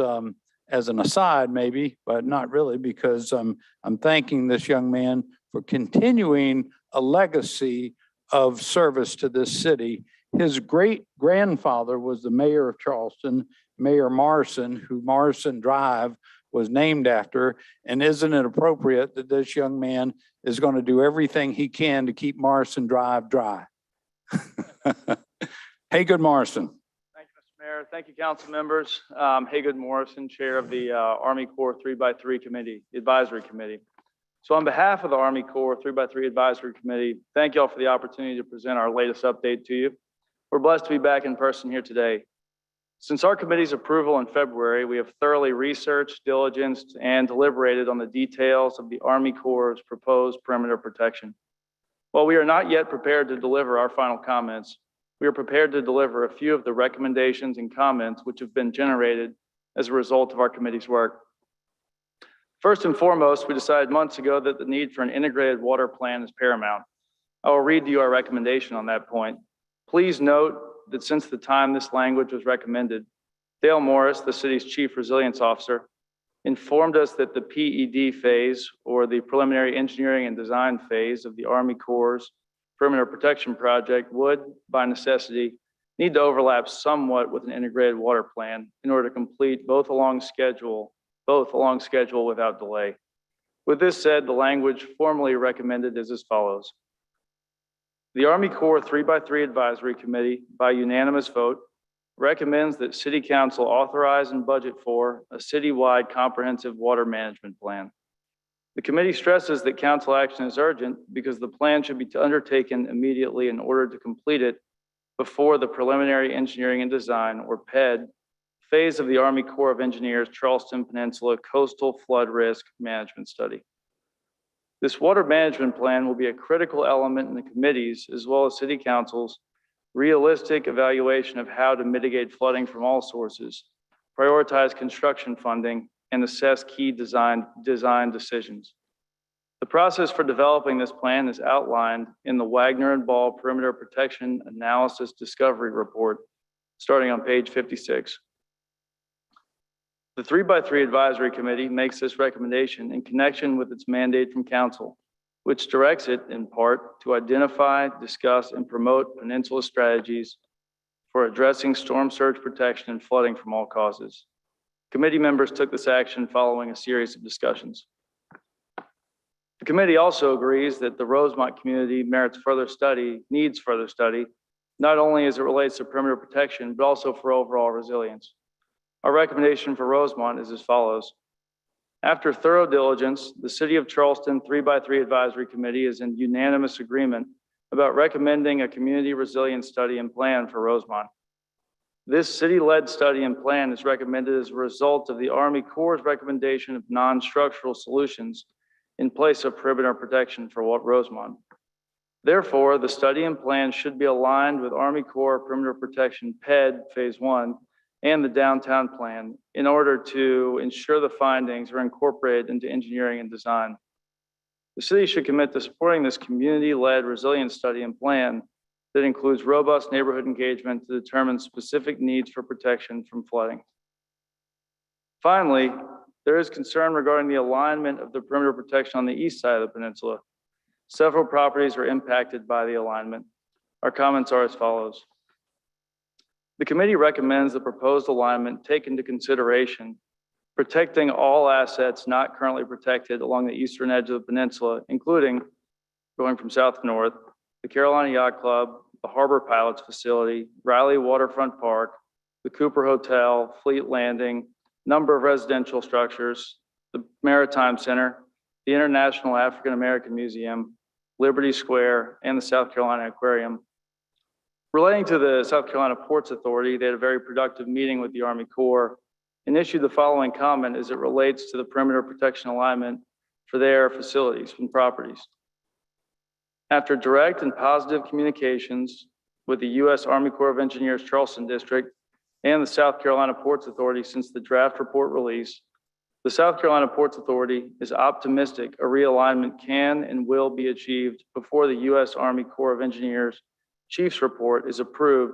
as an aside maybe, but not really, because I'm thanking this young man for continuing a legacy of service to this city. His great grandfather was the mayor of Charleston, Mayor Morrison, who Morrison Drive was named after. And isn't it appropriate that this young man is going to do everything he can to keep Morrison Drive dry? Haygood Morrison. Thank you, Mr. Mayor. Thank you, council members. Haygood Morrison, chair of the Army Corps 3x3 Committee, Advisory Committee. So on behalf of the Army Corps 3x3 Advisory Committee, thank you all for the opportunity to present our latest update to you. We're blessed to be back in person here today. Since our committee's approval in February, we have thoroughly researched, diligenced, and deliberated on the details of the Army Corps' proposed perimeter protection. While we are not yet prepared to deliver our final comments, we are prepared to deliver a few of the recommendations and comments which have been generated as a result of our committee's work. First and foremost, we decided months ago that the need for an integrated water plan is paramount. I will read to you our recommendation on that point. Please note that since the time this language was recommended, Dale Morris, the city's chief resilience officer, informed us that the PED phase, or the preliminary engineering and design phase of the Army Corps' perimeter protection project, would, by necessity, need to overlap somewhat with an integrated water plan in order to complete both along schedule without delay. With this said, the language formally recommended is as follows. The Army Corps 3x3 Advisory Committee, by unanimous vote, recommends that City Council authorize and budget for a citywide comprehensive water management plan. The committee stresses that council action is urgent because the plan should be undertaken immediately in order to complete it before the preliminary engineering and design, or PED, phase of the Army Corps of Engineers Charleston Peninsula Coastal Flood Risk Management Study. This water management plan will be a critical element in the committee's, as well as City Council's, realistic evaluation of how to mitigate flooding from all sources, prioritize construction funding, and assess key design decisions. The process for developing this plan is outlined in the Wagner and Ball Perimeter Protection Analysis Discovery Report, starting on page 56. The 3x3 Advisory Committee makes this recommendation in connection with its mandate from Council, which directs it in part to identify, discuss, and promote peninsula strategies for addressing storm surge protection and flooding from all causes. Committee members took this action following a series of discussions. The committee also agrees that the Rosemont community needs further study, not only as it relates to perimeter protection, but also for overall resilience. Our recommendation for Rosemont is as follows. After thorough diligence, the City of Charleston 3x3 Advisory Committee is in unanimous agreement about recommending a community resilience study and plan for Rosemont. This city-led study and plan is recommended as a result of the Army Corps' recommendation of non-structural solutions in place of perimeter protection for Rosemont. Therefore, the study and plan should be aligned with Army Corps Perimeter Protection PED Phase 1 and the downtown plan in order to ensure the findings are incorporated into engineering and design. The city should commit to supporting this community-led resilience study and plan that includes robust neighborhood engagement to determine specific needs for protection from flooding. Finally, there is concern regarding the alignment of the perimeter protection on the east side of the peninsula. Several properties are impacted by the alignment. Our comments are as follows. The committee recommends the proposed alignment take into consideration protecting all assets not currently protected along the eastern edge of the peninsula, including, going from south to north, the Carolina Yacht Club, the Harbor Pilots Facility, Riley Waterfront Park, the Cooper Hotel, Fleet Landing, number of residential structures, the Maritime Center, the International African American Museum, Liberty Square, and the South Carolina Aquarium. Relating to the South Carolina Ports Authority, they had a very productive meeting with the Army Corps and issued the following comment as it relates to the perimeter protection alignment for their facilities and properties. After direct and positive communications with the U.S. Army Corps of Engineers Charleston District and the South Carolina Ports Authority since the draft report release, the South Carolina Ports Authority is optimistic a realignment can and will be achieved before the U.S. Army Corps of Engineers Chief's report is approved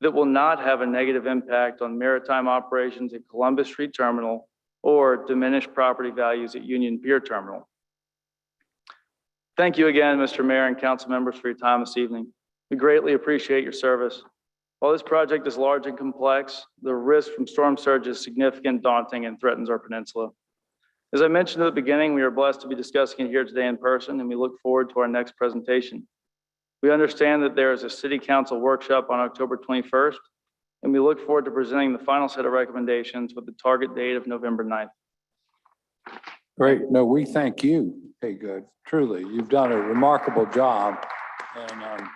that will not have a negative impact on maritime operations at Columbus Street Terminal or diminish property values at Union Pier Terminal. Thank you again, Mr. Mayor and council members, for your time this evening. We greatly appreciate your service. While this project is large and complex, the risk from storm surge is significant, daunting, and threatens our peninsula. As I mentioned at the beginning, we are blessed to be discussing it here today in person, and we look forward to our next presentation. We understand that there is a City Council workshop on October 21st, and we look forward to presenting the final set of recommendations with the target date of November 9th. Great. No, we thank you. Hey, good. Truly, you've done a remarkable job. And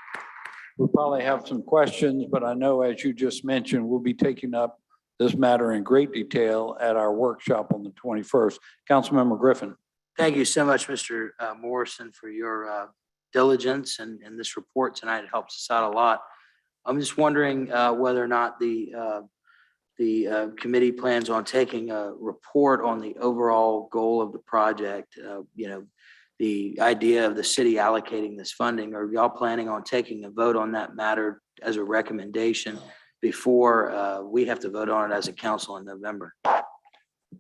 We'll probably have some questions, but I know, as you just mentioned, we'll be taking up this matter in great detail at our workshop on the 21st. Councilmember Griffin. Thank you so much, Mr. Morrison, for your diligence and this report tonight. It helps us out a lot. I'm just wondering whether or not the committee plans on taking a report on the overall goal of the project. The idea of the city allocating this funding. Are y'all planning on taking a vote on that matter as a recommendation before we have to vote on it as a council in November?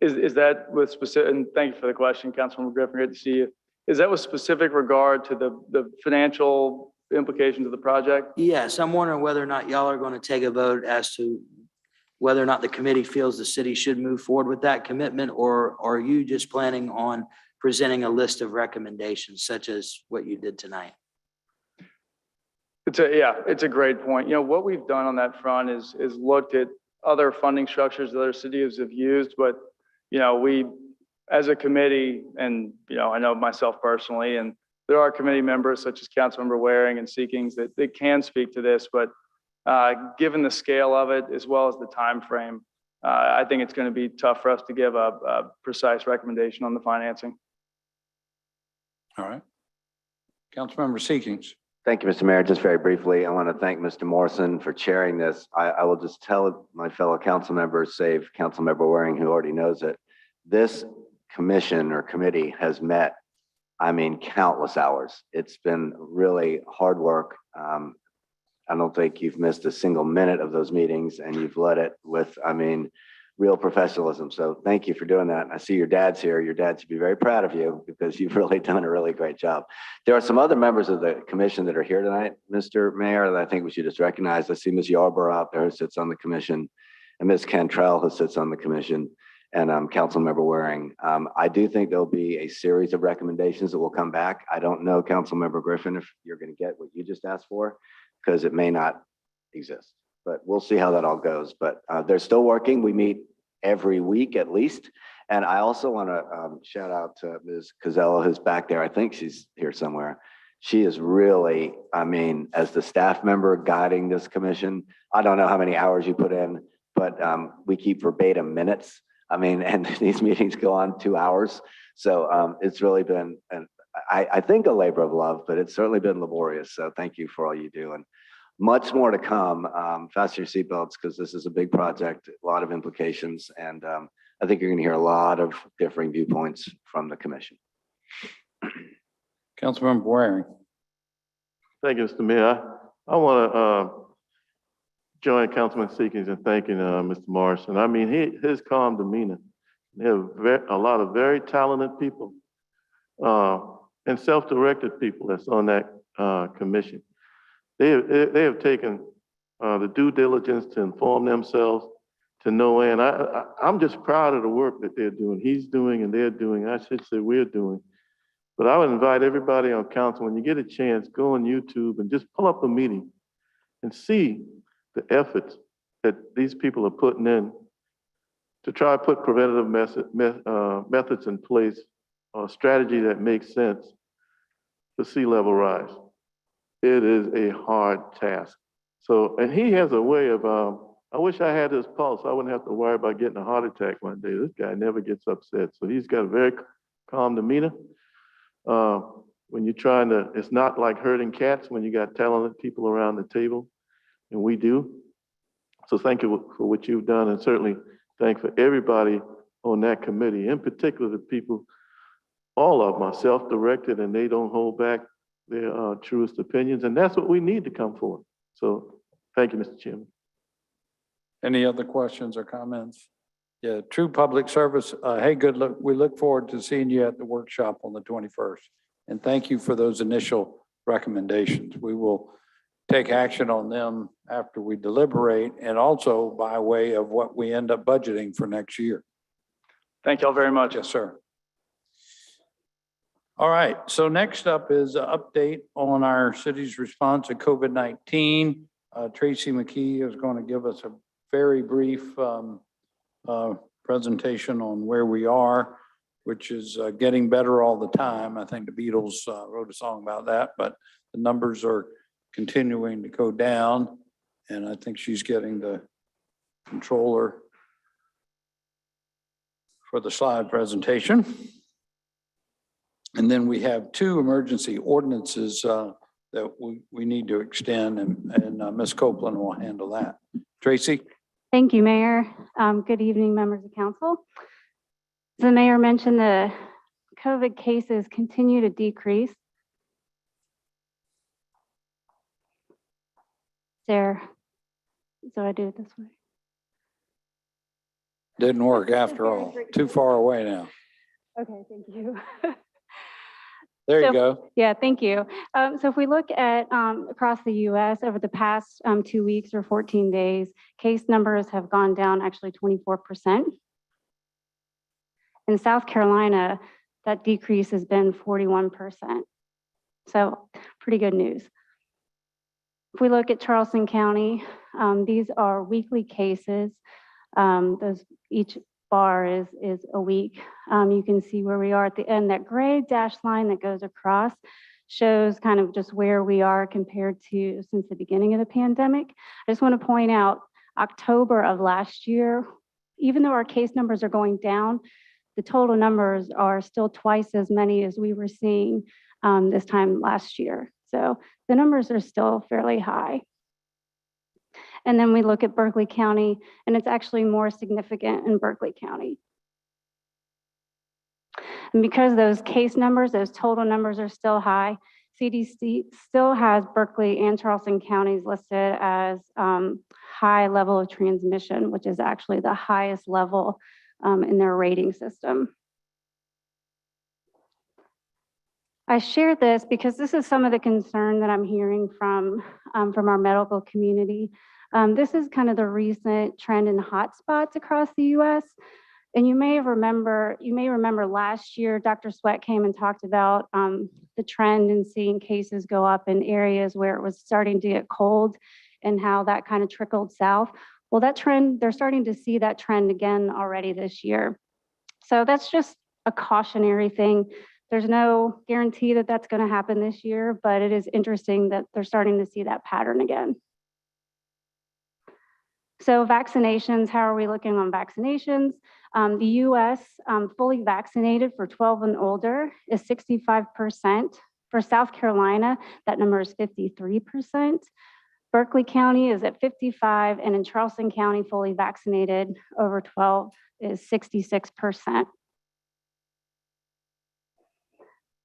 Is that with specific, and thank you for the question, Councilman Griffin, great to see you. Is that with specific regard to the financial implications of the project? Yes, I'm wondering whether or not y'all are going to take a vote as to whether or not the committee feels the city should move forward with that commitment, or are you just planning on presenting a list of recommendations such as what you did tonight? It's a great point. What we've done on that front is looked at other funding structures that other cities have used, but we, as a committee, and I know myself personally, and there are committee members such as Councilmember Waring and Seekings that they can speak to this, but given the scale of it as well as the time frame, I think it's going to be tough for us to give a precise recommendation on the financing. All right. Councilmember Seekings. Thank you, Mr. Mayor. Just very briefly, I want to thank Mr. Morrison for chairing this. I will just tell my fellow council members, save Councilmember Waring, who already knows it, this commission or committee has met, countless hours. It's been really hard work. I don't think you've missed a single minute of those meetings, and you've led it with, real professionalism. So thank you for doing that. I see your dad's here. Your dad should be very proud of you because you've really done a really great job. There are some other members of the commission that are here tonight, Mr. Mayor, that I think we should just recognize. I see Ms. Yarborough out there who sits on the commission, and Ms. Cantrell who sits on the commission, and Councilmember Waring. I do think there'll be a series of recommendations that will come back. I don't know, Councilmember Griffin, if you're going to get what you just asked for, because it may not exist. But we'll see how that all goes. But they're still working. We meet every week at least. And I also want to shout out to Ms. Cazzello, who's back there. I think she's here somewhere. She is really, as the staff member guiding this commission, I don't know how many hours you put in, but we keep verbatim minutes. And these meetings go on 2 hours. So it's really been, I think, a labor of love, but it's certainly been laborious. So thank you for all you do. And much more to come. Fasten your seatbelts, because this is a big project, a lot of implications, and I think you're going to hear a lot of differing viewpoints from the commission. Councilmember Waring. Thank you, Mr. Mayor. I want to join Councilman Seekings in thanking Mr. Morrison. His calm demeanor. They have a lot of very talented people and self-directed people that's on that commission. They have taken the due diligence to inform themselves, to know, and I'm just proud of the work that they're doing. He's doing and they're doing. I should say we're doing. But I would invite everybody on council, when you get a chance, go on YouTube and just pull up a meeting and see the efforts that these people are putting in to try to put preventative methods in place, a strategy that makes sense for sea level rise. It is a hard task. So, and he has a way of, I wish I had his pulse. I wouldn't have to worry about getting a heart attack one day. This guy never gets upset. So he's got a very calm demeanor. When you're trying to, it's not like herding cats when you got talented people around the table, and we do. So thank you for what you've done, and certainly thank for everybody on that committee, in particular the people, all of them are self-directed and they don't hold back their truest opinions, and that's what we need to come forward. So thank you, Mr. Chairman. Any other questions or comments? Yeah, true public service. Hey, good luck. We look forward to seeing you at the workshop on the 21st. And thank you for those initial recommendations. We will take action on them after we deliberate, and also by way of what we end up budgeting for next year. Thank you all very much. Yes, sir. All right, so next up is an update on our city's response to COVID-19. Tracy McKee is going to give us a very brief presentation on where we are, which is getting better all the time. I think the Beatles wrote a song about that, but the numbers are continuing to go down. And I think she's getting the controller for the slide presentation. And then we have two emergency ordinances that we need to extend, and Ms. Copeland will handle that. Tracy? Thank you, Mayor. Good evening, members of council. As the mayor mentioned, the COVID cases continue to decrease. So I do it this way. Didn't work after all. Too far away now. Okay, thank you. There you go. Yeah, thank you. So if we look at across the US over the past 2 weeks or 14 days, case numbers have gone down actually 24%. In South Carolina, that decrease has been 41%. So pretty good news. If we look at Charleston County, these are weekly cases. Each bar is a week. You can see where we are at the end. That gray dashed line that goes across shows kind of just where we are compared to since the beginning of the pandemic. I just want to point out October of last year, even though our case numbers are going down, the total numbers are still twice as many as we were seeing this time last year. So the numbers are still fairly high. And then we look at Berkeley County, and it's actually more significant in Berkeley County. And because those case numbers, those total numbers are still high, CDC still has Berkeley and Charleston counties listed as high level of transmission, which is actually the highest level in their rating system. I share this because this is some of the concern that I'm hearing from our medical community. This is kind of the recent trend in hotspots across the US. And you may remember last year, Dr. Sweat came and talked about the trend in seeing cases go up in areas where it was starting to get cold and how that kind of trickled south. Well, that trend, they're starting to see that trend again already this year. So that's just a cautionary thing. There's no guarantee that that's going to happen this year, but it is interesting that they're starting to see that pattern again. So vaccinations, how are we looking on vaccinations? The US fully vaccinated for 12 and older is 65%. For South Carolina, that number is 53%. Berkeley County is at 55%, and in Charleston County, fully vaccinated over 12 is 66%.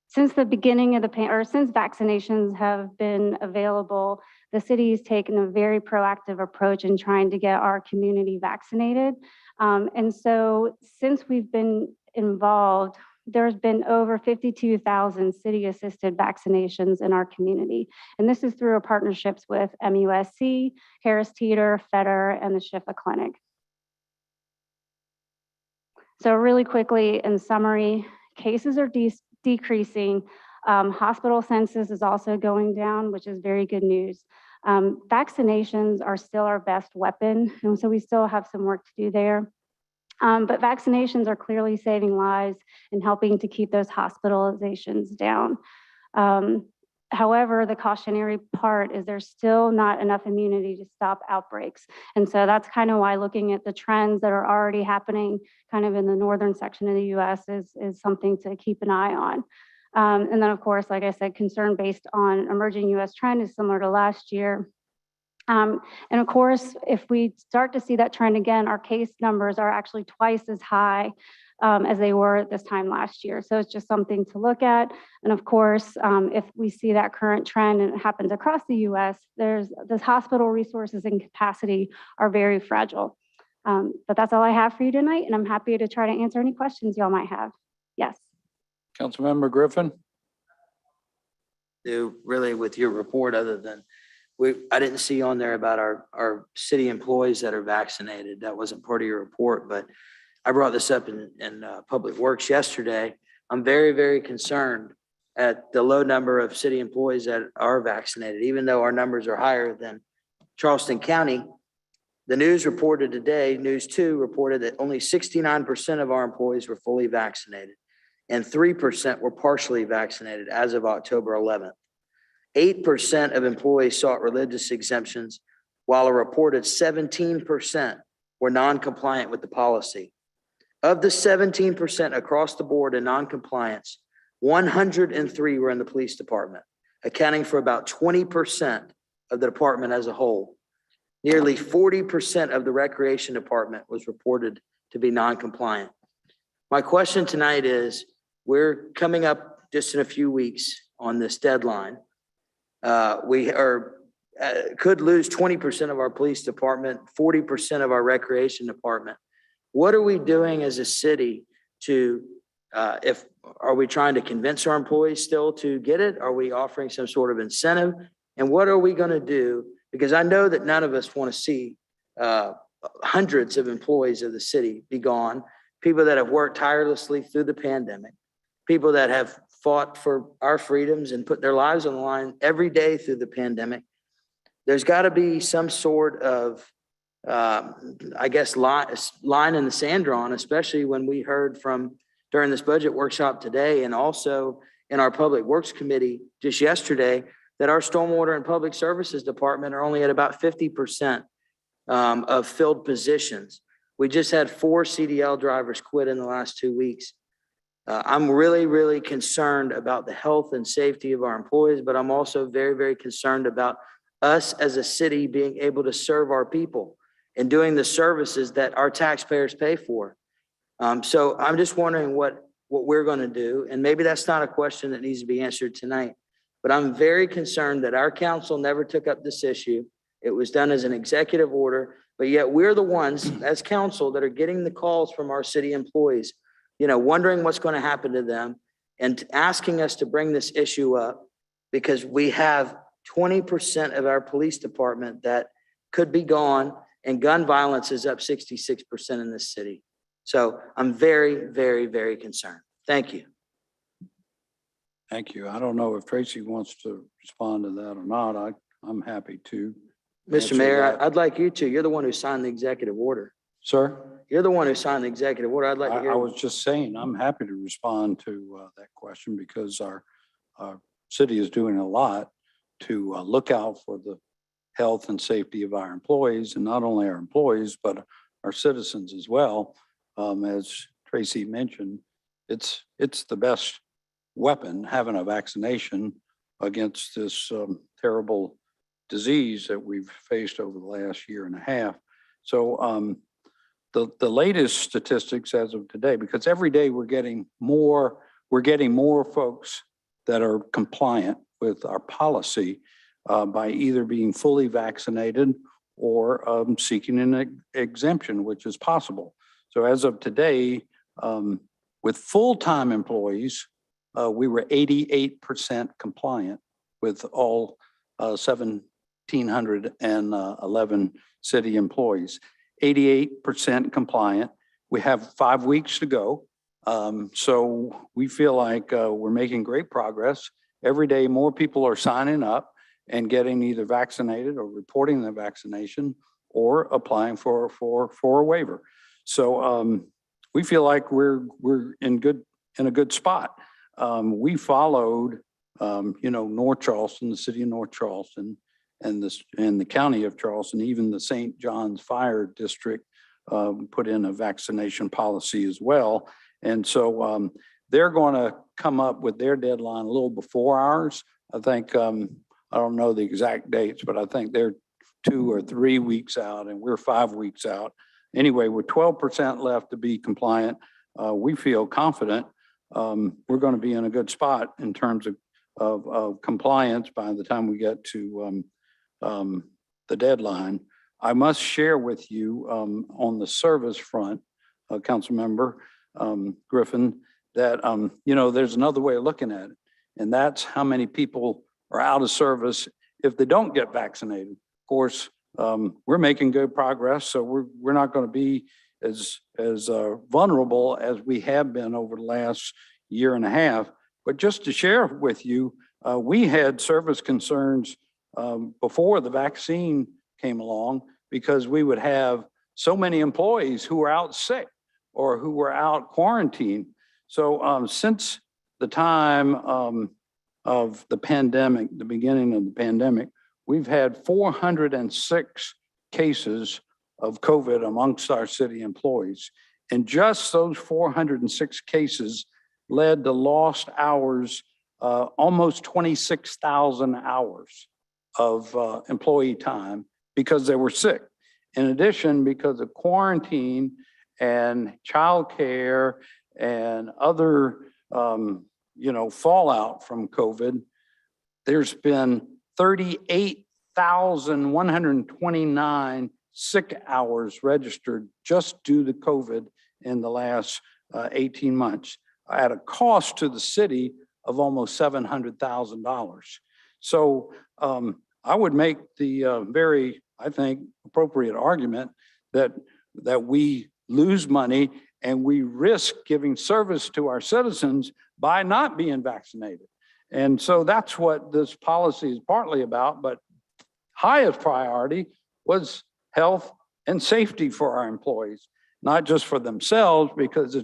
Since the beginning of since vaccinations have been available, the city's taken a very proactive approach in trying to get our community vaccinated. And so since we've been involved, there's been over 52,000 city-assisted vaccinations in our community. And this is through our partnerships with MUSC, Harris Teeter, Fetter, and the Shifa Clinic. So really quickly, in summary, cases are decreasing. Hospital census is also going down, which is very good news. Vaccinations are still our best weapon, and so we still have some work to do there. But vaccinations are clearly saving lives and helping to keep those hospitalizations down. However, the cautionary part is there's still not enough immunity to stop outbreaks. And so that's kind of why looking at the trends that are already happening kind of in the northern section of the US is something to keep an eye on. And then of course, like I said, concern based on emerging US trend is similar to last year. And of course, if we start to see that trend again, our case numbers are actually twice as high as they were at this time last year. So it's just something to look at. And of course, if we see that current trend and it happens across the US, the hospital resources and capacity are very fragile. But that's all I have for you tonight, and I'm happy to try to answer any questions y'all might have. Yes. Councilmember Griffin. Do really with your report, other than I didn't see on there about our city employees that are vaccinated. That wasn't part of your report, but I brought this up in Public Works yesterday. I'm very, very concerned at the low number of city employees that are vaccinated, even though our numbers are higher than Charleston County. The news reported today, News 2 reported that only 69% of our employees were fully vaccinated and 3% were partially vaccinated as of October 11th. 8% of employees sought religious exemptions, while a reported 17% were non-compliant with the policy. Of the 17% across the board in non-compliance, 103 were in the police department, accounting for about 20% of the department as a whole. Nearly 40% of the recreation department was reported to be non-compliant. My question tonight is, we're coming up just in a few weeks on this deadline. We could lose 20% of our police department, 40% of our recreation department. What are we doing as a city to, are we trying to convince our employees still to get it? Are we offering some sort of incentive? And what are we going to do? Because I know that none of us want to see hundreds of employees of the city be gone, people that have worked tirelessly through the pandemic, people that have fought for our freedoms and put their lives on the line every day through the pandemic. There's got to be some sort of, I guess, line in the sand drawn, especially when we heard from during this budget workshop today and also in our Public Works Committee just yesterday that our Stormwater and Public Services Department are only at about 50% of filled positions. We just had 4 CDL drivers quit in the last 2 weeks. I'm really, really concerned about the health and safety of our employees, but I'm also very, very concerned about us as a city being able to serve our people and doing the services that our taxpayers pay for. So I'm just wondering what we're going to do. And maybe that's not a question that needs to be answered tonight, but I'm very concerned that our council never took up this issue. It was done as an executive order, but yet we're the ones as council that are getting the calls from our city employees, you know, wondering what's going to happen to them and asking us to bring this issue up because we have 20% of our police department that could be gone and gun violence is up 66% in this city. So I'm very, very, very concerned. Thank you. Thank you. I don't know if Tracy wants to respond to that or not. I'm happy to. Mr. answer Mayor, that. I'd like you to. You're the one who signed the executive order. Sir? You're the one who signed the executive order. I'd like to hear. I was just saying, I'm happy to respond to that question because our city is doing a lot to look out for the health and safety of our employees, and not only our employees, but our citizens as well. As Tracy mentioned, it's the best weapon, having a vaccination against this terrible disease that we've faced over the last year and a half. So the latest statistics as of today, because every day we're getting more folks that are compliant with our policy by either being fully vaccinated or seeking an exemption, which is possible. So as of today, with full-time employees, we were 88% compliant with all 1,711 city employees. 88% compliant. We have 5 weeks to go. So we feel like we're making great progress. Every day, more people are signing up and getting either vaccinated or reporting their vaccination or applying for a waiver. So we feel like we're in a good spot. We followed, North Charleston, the city of North Charleston, and the county of Charleston, even the St. John's Fire District put in a vaccination policy as well. And so they're going to come up with their deadline a little before ours. I think, I don't know the exact dates, but I think they're 2 or 3 weeks out and we're 5 weeks out. Anyway, with 12% left to be compliant, we feel confident we're going to be in a good spot in terms of compliance by the time we get to the deadline. I must share with you on the service front, Councilmember Griffin, that there's another way of looking at it, and that's how many people are out of service if they don't get vaccinated. Of course, we're making good progress, so we're not going to be as vulnerable as we have been over the last year and a half. But just to share with you, we had service concerns before the vaccine came along because we would have so many employees who were out sick or who were out quarantined. So since the time of the pandemic, the beginning of the pandemic, we've had 406 cases of COVID amongst our city employees. And just those 406 cases led to lost hours, almost 26,000 hours of employee time because they were sick. In addition, because of quarantine and childcare and other, fallout from COVID, there's been 38,129 sick hours registered just due to COVID in the last 18 months at a cost to the city of almost $700,000. So I would make the very, I think, appropriate argument that we lose money and we risk giving service to our citizens by not being vaccinated. And so that's what this policy is partly about, but highest priority was health and safety for our employees, not just for themselves, because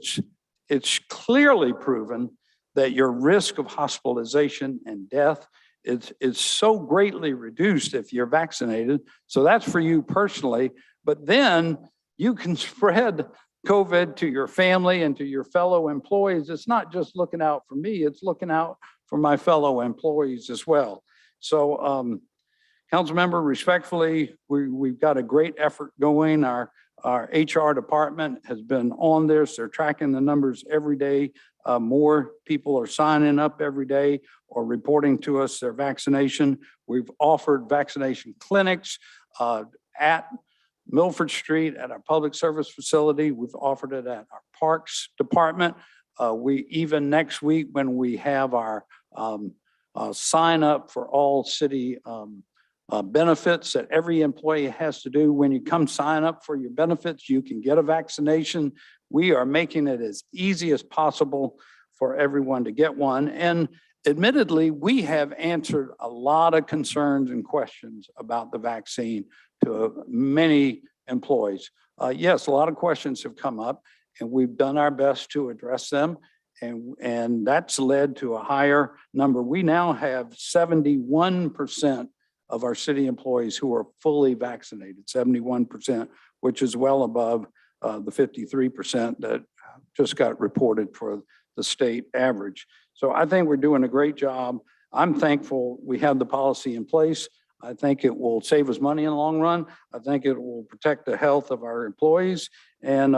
it's clearly proven that your risk of hospitalization and death is so greatly reduced if you're vaccinated. So that's for you personally, but then you can spread COVID to your family and to your fellow employees. It's not just looking out for me, it's looking out for my fellow employees as well. So council member, respectfully, we've got a great effort going. Our HR department has been on this. They're tracking the numbers every day. More people are signing up every day or reporting to us their vaccination. We've offered vaccination clinics at Milford Street at our public service facility. We've offered it at our parks department. We even next week when we have our sign up for all city benefits that every employee has to do. When you come sign up for your benefits, you can get a vaccination. We are making it as easy as possible for everyone to get one. And admittedly, we have answered a lot of concerns and questions about the vaccine to many employees. Yes, a lot of questions have come up and we've done our best to address them. And that's led to a higher number. We now have 71% of our city employees who are fully vaccinated, 71%, which is well above the 53% that just got reported for the state average. So I think we're doing a great job. I'm thankful we have the policy in place. I think it will save us money in the long run. I think it will protect the health of our employees. And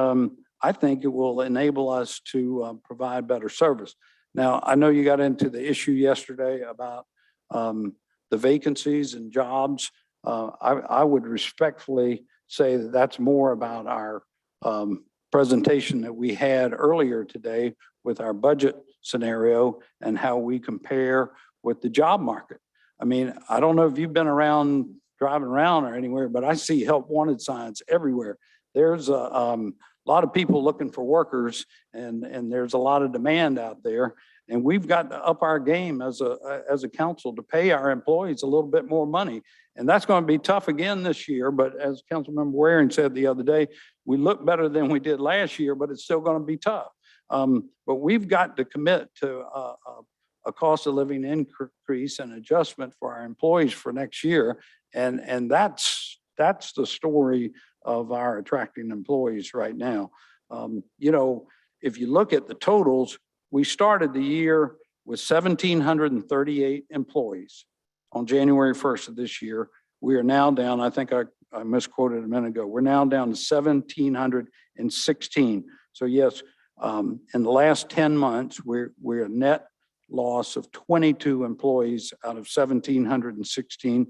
I think it will enable us to provide better service. Now, I know you got into the issue yesterday about the vacancies and jobs. I would respectfully say that that's more about our presentation that we had earlier today with our budget scenario and how we compare with the job market. I mean, I don't know if you've been around, driving around or anywhere, but I see help wanted signs everywhere. There's a lot of people looking for workers and there's a lot of demand out there. And we've got to up our game as a council to pay our employees a little bit more money. And that's going to be tough again this year. But as Councilmember Waring said the other day, we look better than we did last year, but it's still going to be tough. But we've got to commit to a cost of living increase and adjustment for our employees for next year. And that's the story of our attracting employees right now. If you look at the totals, we started the year with 1,738 employees on January 1st of this year. We are now down, I think I misquoted a minute ago, we're now down to 1,716. So yes, in the last 10 months, we're a net loss of 22 employees out of 1,716.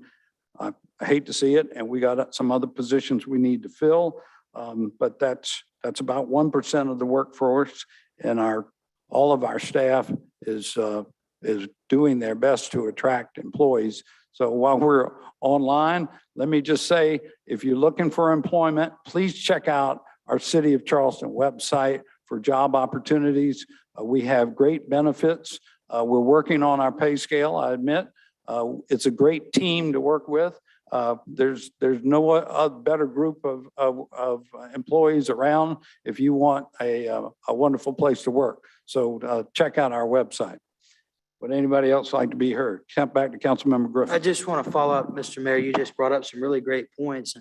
I hate to see it, and we got some other positions we need to fill, but that's about 1% of the workforce, and all of our staff is doing their best to attract employees. So while we're online, let me just say, if you're looking for employment, please check out our City of Charleston website for job opportunities. We have great benefits. We're working on our pay scale, I admit. It's a great team to work with. There's no better group of employees around if you want a wonderful place to work. So check out our website. Would anybody else like to be heard? Count back to Councilmember Griffin. I just want to follow up, Mr. Mayor. You just brought up some really great points.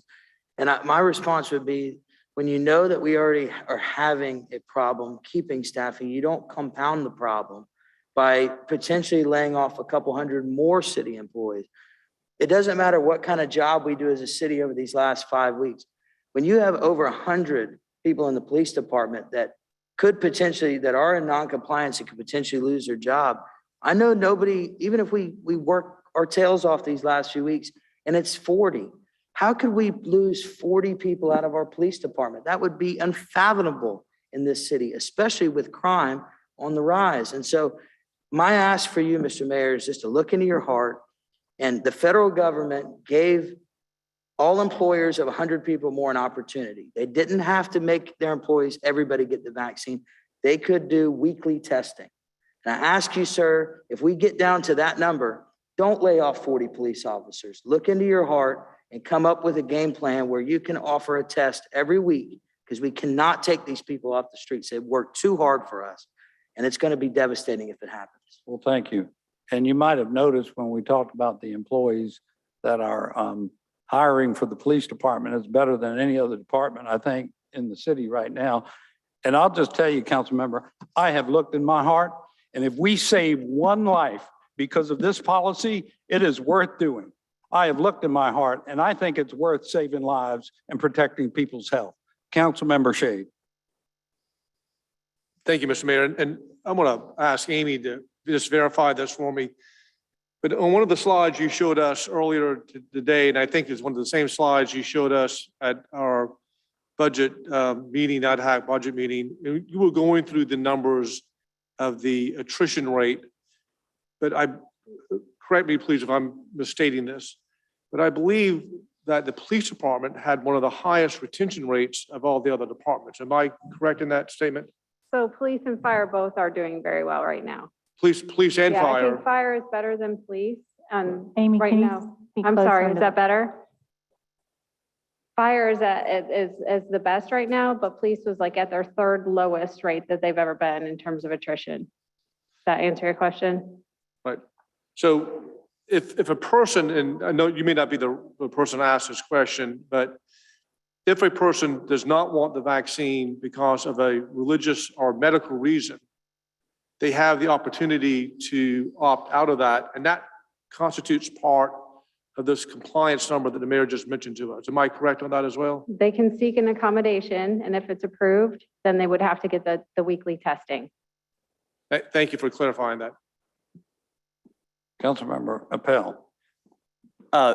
My response would be, when you know that we already are having a problem keeping staffing, you don't compound the problem by potentially laying off a couple hundred more city employees. It doesn't matter what kind of job we do as a city over these last 5 weeks. When you have over 100 people in the police department that that are in non-compliance and could potentially lose their job, I know nobody, even if we work our tails off these last few weeks and it's 40, how could we lose 40 people out of our police department? That would be unfathomable in this city, especially with crime on the rise. And so my ask for you, Mr. Mayor, is just to look into your heart. And the federal government gave all employers of 100 people more an opportunity. They didn't have to make their employees, everybody get the vaccine. They could do weekly testing. And I ask you, sir, if we get down to that number, don't lay off 40 police officers. Look into your heart and come up with a game plan where you can offer a test every week, because we cannot take these people off the streets. They've worked too hard for us, and it's going to be devastating if it happens. Well, thank you. And you might have noticed when we talked about the employees that are hiring for the police department is better than any other department, I think, in the city right now. And I'll just tell you, council member, I have looked in my heart, and if we save one life because of this policy, it is worth doing. I have looked in my heart, and I think it's worth saving lives and protecting people's health. Councilmember Shade. Thank you, Mr. Mayor. And I want to ask Amy to just verify this for me. But on one of the slides you showed us earlier today, and I think it's one of the same slides you showed us at our budget meeting, ad hoc budget meeting, you were going through the numbers of the attrition rate. But correct me please if I'm misstating this, but I believe that the police department had one of the highest retention rates of all the other departments. Am I correct in that statement? So police and fire both are doing very well right now. Police and Yeah, I fire. think fire is better than police. Amy, right can you now, speak I'm closer sorry, into is that better? Fire is the best right now, but police was like at their third lowest rate that they've ever been in terms of attrition. Does that answer your question? Right. So if a person, and I know you may not be the person asked this question, but if a person does not want the vaccine because of a religious or medical reason, they have the opportunity to opt out of that. And that constitutes part of this compliance number that the mayor just mentioned to us. Am I correct on that as well? They can seek an accommodation, and if it's approved, then they would have to get the weekly testing. Thank you for clarifying that. Councilmember Appel.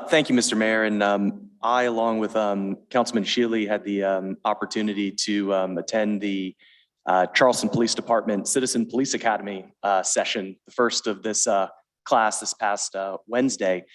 Thank you, Mr. Mayor. And I, along with Councilman Shealy, had the opportunity to attend the Charleston Police Department Citizen Police Academy session, the first of this class this past Wednesday.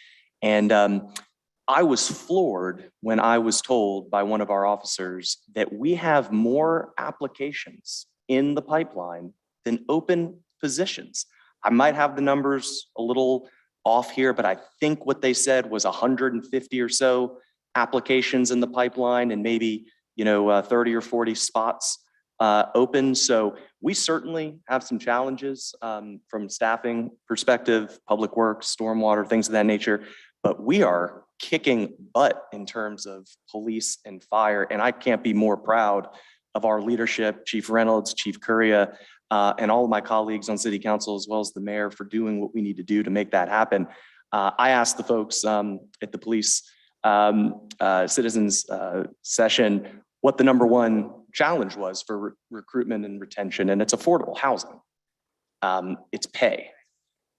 And I was floored when I was told by one of our officers that we have more applications in the pipeline than open positions. I might have the numbers a little off here, but I think what they said was 150 or so applications in the pipeline and maybe 30 or 40 spots open. So we certainly have some challenges from staffing perspective, public works, stormwater, things of that nature, but we are kicking butt in terms of police and fire. And I can't be more proud of our leadership, Chief Reynolds, Chief Curria, and all of my colleagues on city council, as well as the mayor, for doing what we need to do to make that happen. I asked the folks at the police citizens session what the number one challenge was for recruitment and retention, and it's affordable housing. It's pay.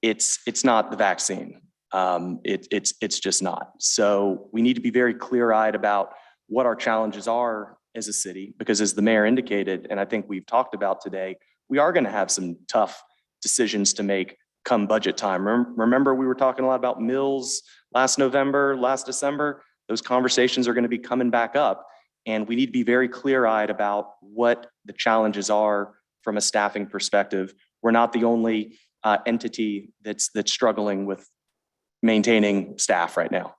It's not the vaccine. It's just not. So we need to be very clear-eyed about what our challenges are as a city, because as the mayor indicated, and I think we've talked about today, we are going to have some tough decisions to make come budget time. Remember, we were talking a lot about mills last November, last December. Those conversations are going to be coming back up, and we need to be very clear-eyed about what the challenges are from a staffing perspective. We're not the only entity that's struggling with maintaining staff right now.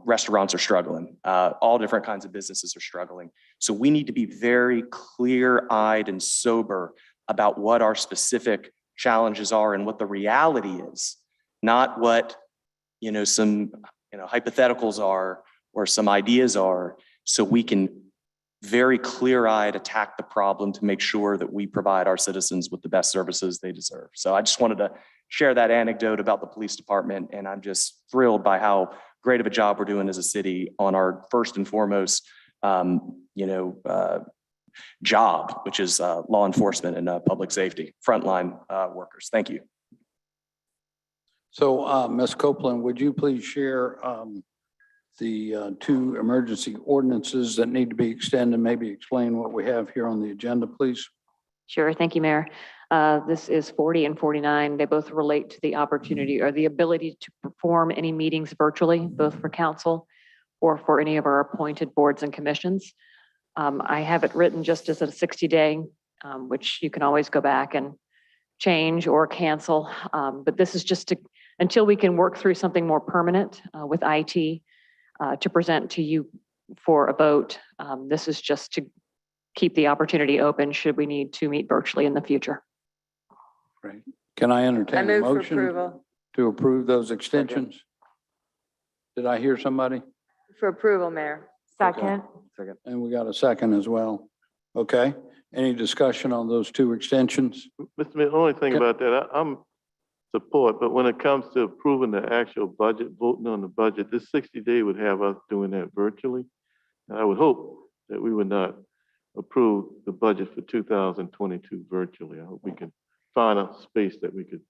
Restaurants are struggling. All different kinds of businesses are struggling. So we need to be very clear-eyed and sober about what our specific challenges are and what the reality is, not what, some, hypotheticals are or some ideas are, so we can very clear-eyed attack the problem to make sure that we provide our citizens with the best services they deserve. So I just wanted to share that anecdote about the police department, and I'm just thrilled by how great of a job we're doing as a city on our first and foremost, job, which is law enforcement and public safety, frontline workers. Thank you. So, Ms. Copeland, would you please share the two emergency ordinances that need to be extended, maybe explain what we have here on the agenda, please? Sure. Thank you, Mayor. This is 40 and 49. They both relate to the opportunity or the ability to perform any meetings virtually, both for council or for any of our appointed boards and commissions. I have it written just as a 60-day, which you can always go back and change or cancel. But this is just until we can work through something more permanent with IT to present to you for a vote. This is just to keep the opportunity open should we need to meet virtually in the future. Great. Can I entertain a motion to approve those extensions? Did I hear somebody? For approval, Mayor. Second. Second. And we got a second as well. Okay. Any discussion on those two extensions? Mr. Mayor, the only thing about that, I'm support, but when it comes to approving the actual budget, voting on the budget, this 60-day would have us doing that virtually. And I would hope that we would not approve the budget for 2022 virtually. I hope we can find a space that we could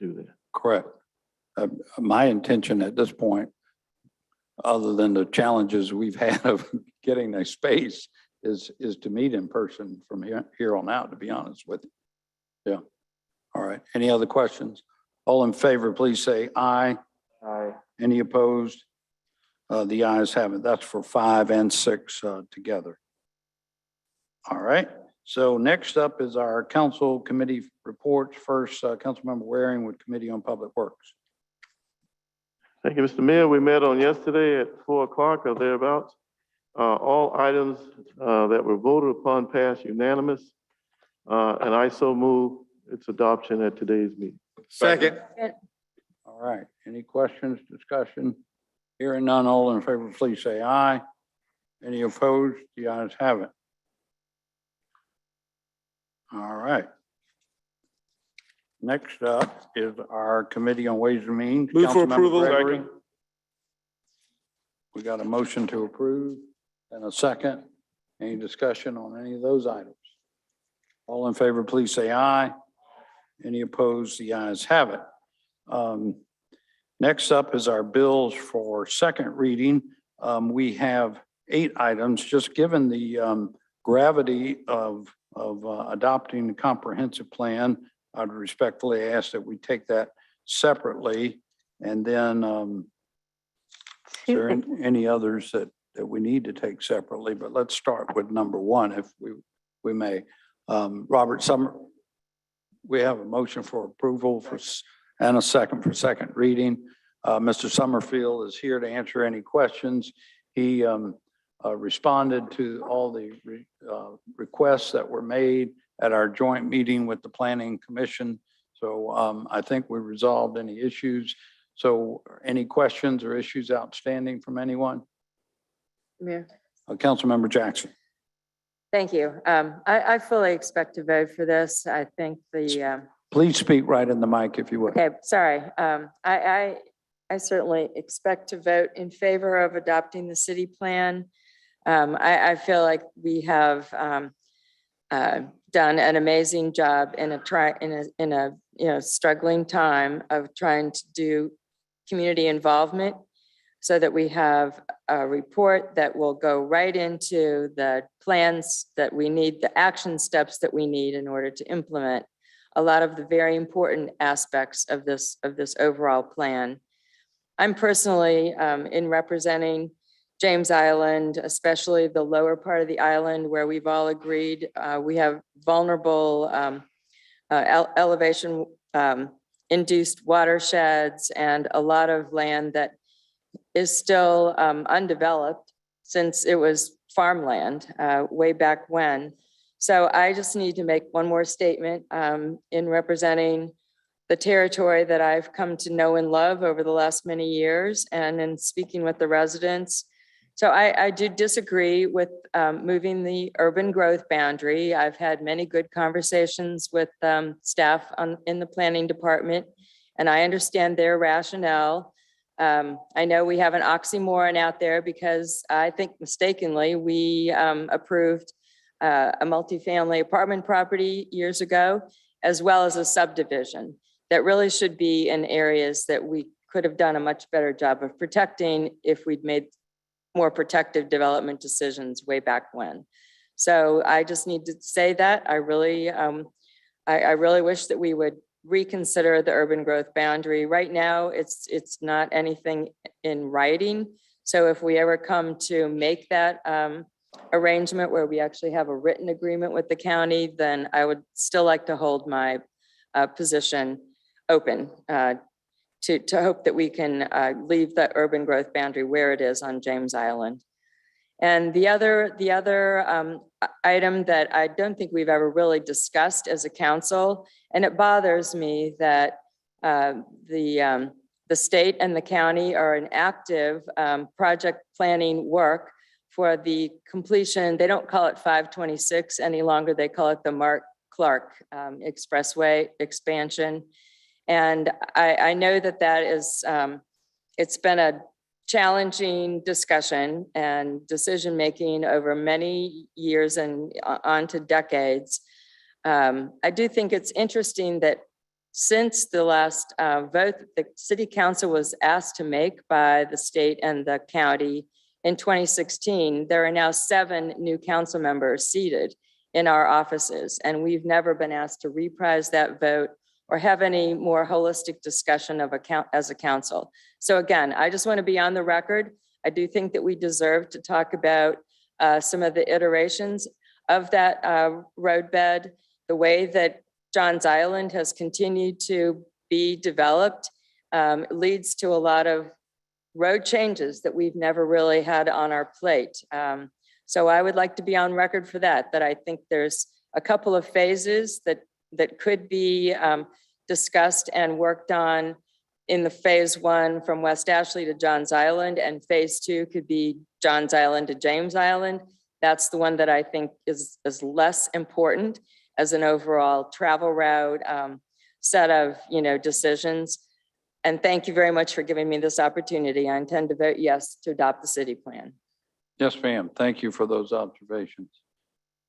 do that. Correct. My intention at this point, other than the challenges we've had of getting a space, is to meet in person from here on out, to be honest with you. Yeah. All right. Any other questions? All in favor, please say aye. Aye. Any opposed? The ayes have it. That's for 5 and 6 together. All right. So next up is our council committee reports. First, Councilmember Waring with Committee on Public Works. Thank you, Mr. Mayor. We met on yesterday at 4 o'clock or thereabouts. All items that were voted upon passed unanimous, and I so move its adoption at today's meeting. Second. All right. Any questions, discussion? Hearing none, all in favor, please say aye. Any opposed? The ayes have it. All right. Next up is our Committee on Ways and Means. Move for Councilmember approval. Gregory. Second. We got a motion to approve and a second. Any discussion on any of those items? All in favor, please say aye. Any opposed? The ayes have it. Next up is our bills for second reading. We have 8 items. Just given the gravity of adopting the comprehensive plan, I'd respectfully ask that we take that separately. And then is there any others that we need to take separately? But let's start with number 1, if we may. Robert Summer, we have a motion for approval and a second for second reading. Mr. Summerfield is here to answer any questions. He responded to all the requests that were made at our joint meeting with the Planning Commission. So I think we resolved any issues. So any questions or issues outstanding from anyone? Mayor. Councilmember Jackson. Thank you. I fully expect to vote for this. I think the. Please speak right in the mic if you would. Okay, sorry. I certainly expect to vote in favor of adopting the city plan. I feel like we have done an amazing job in a struggling time of trying to do community involvement, so that we have a report that will go right into the plans that we need, the action steps that we need in order to implement a lot of the very important aspects of this overall plan. I'm personally in representing James Island, especially the lower part of the island where we've all agreed we have vulnerable elevation induced watersheds and a lot of land that is still undeveloped since it was farmland way back when. So I just need to make one more statement in representing the territory that I've come to know and love over the last many years, and in speaking with the residents. So I do disagree with moving the urban growth boundary. I've had many good conversations with staff in the planning department, and I understand their rationale. I know we have an oxymoron out there because I think mistakenly we approved a multifamily apartment property years ago, as well as a subdivision that really should be in areas that we could have done a much better job of protecting if we'd made more protective development decisions way back when. So I just need to say that I really wish that we would reconsider the urban growth boundary. Right now, it's not anything in writing. So if we ever come to make that arrangement where we actually have a written agreement with the county, then I would still like to hold my position open to hope that we can leave the urban growth boundary where it is on James Island. And the other item that I don't think we've ever really discussed as a council, and it bothers me that the state and the county are in active project planning work for the completion. They don't call it 526 any longer. They call it the Mark Clark Expressway expansion. And I know that is, it's been a challenging discussion and decision-making over many years and on to decades. I do think it's interesting that since the last vote the city council was asked to make by the state and the county in 2016, there are now 7 new council members seated in our offices, and we've never been asked to reprise that vote or have any more holistic discussion of as a council. So again, I just want to be on the record. I do think that we deserve to talk about some of the iterations of that roadbed, the way that Johns Island has continued to be developed leads to a lot of road changes that we've never really had on our plate. So I would like to be on record for that I think there's a couple of phases that could be discussed and worked on in the phase 1 from West Ashley to Johns Island, and phase 2 could be Johns Island to James Island. That's the one that I think is less important as an overall travel route set of decisions. And thank you very much for giving me this opportunity. I intend to vote yes to adopt the city plan. Yes, ma'am. Thank you for those observations.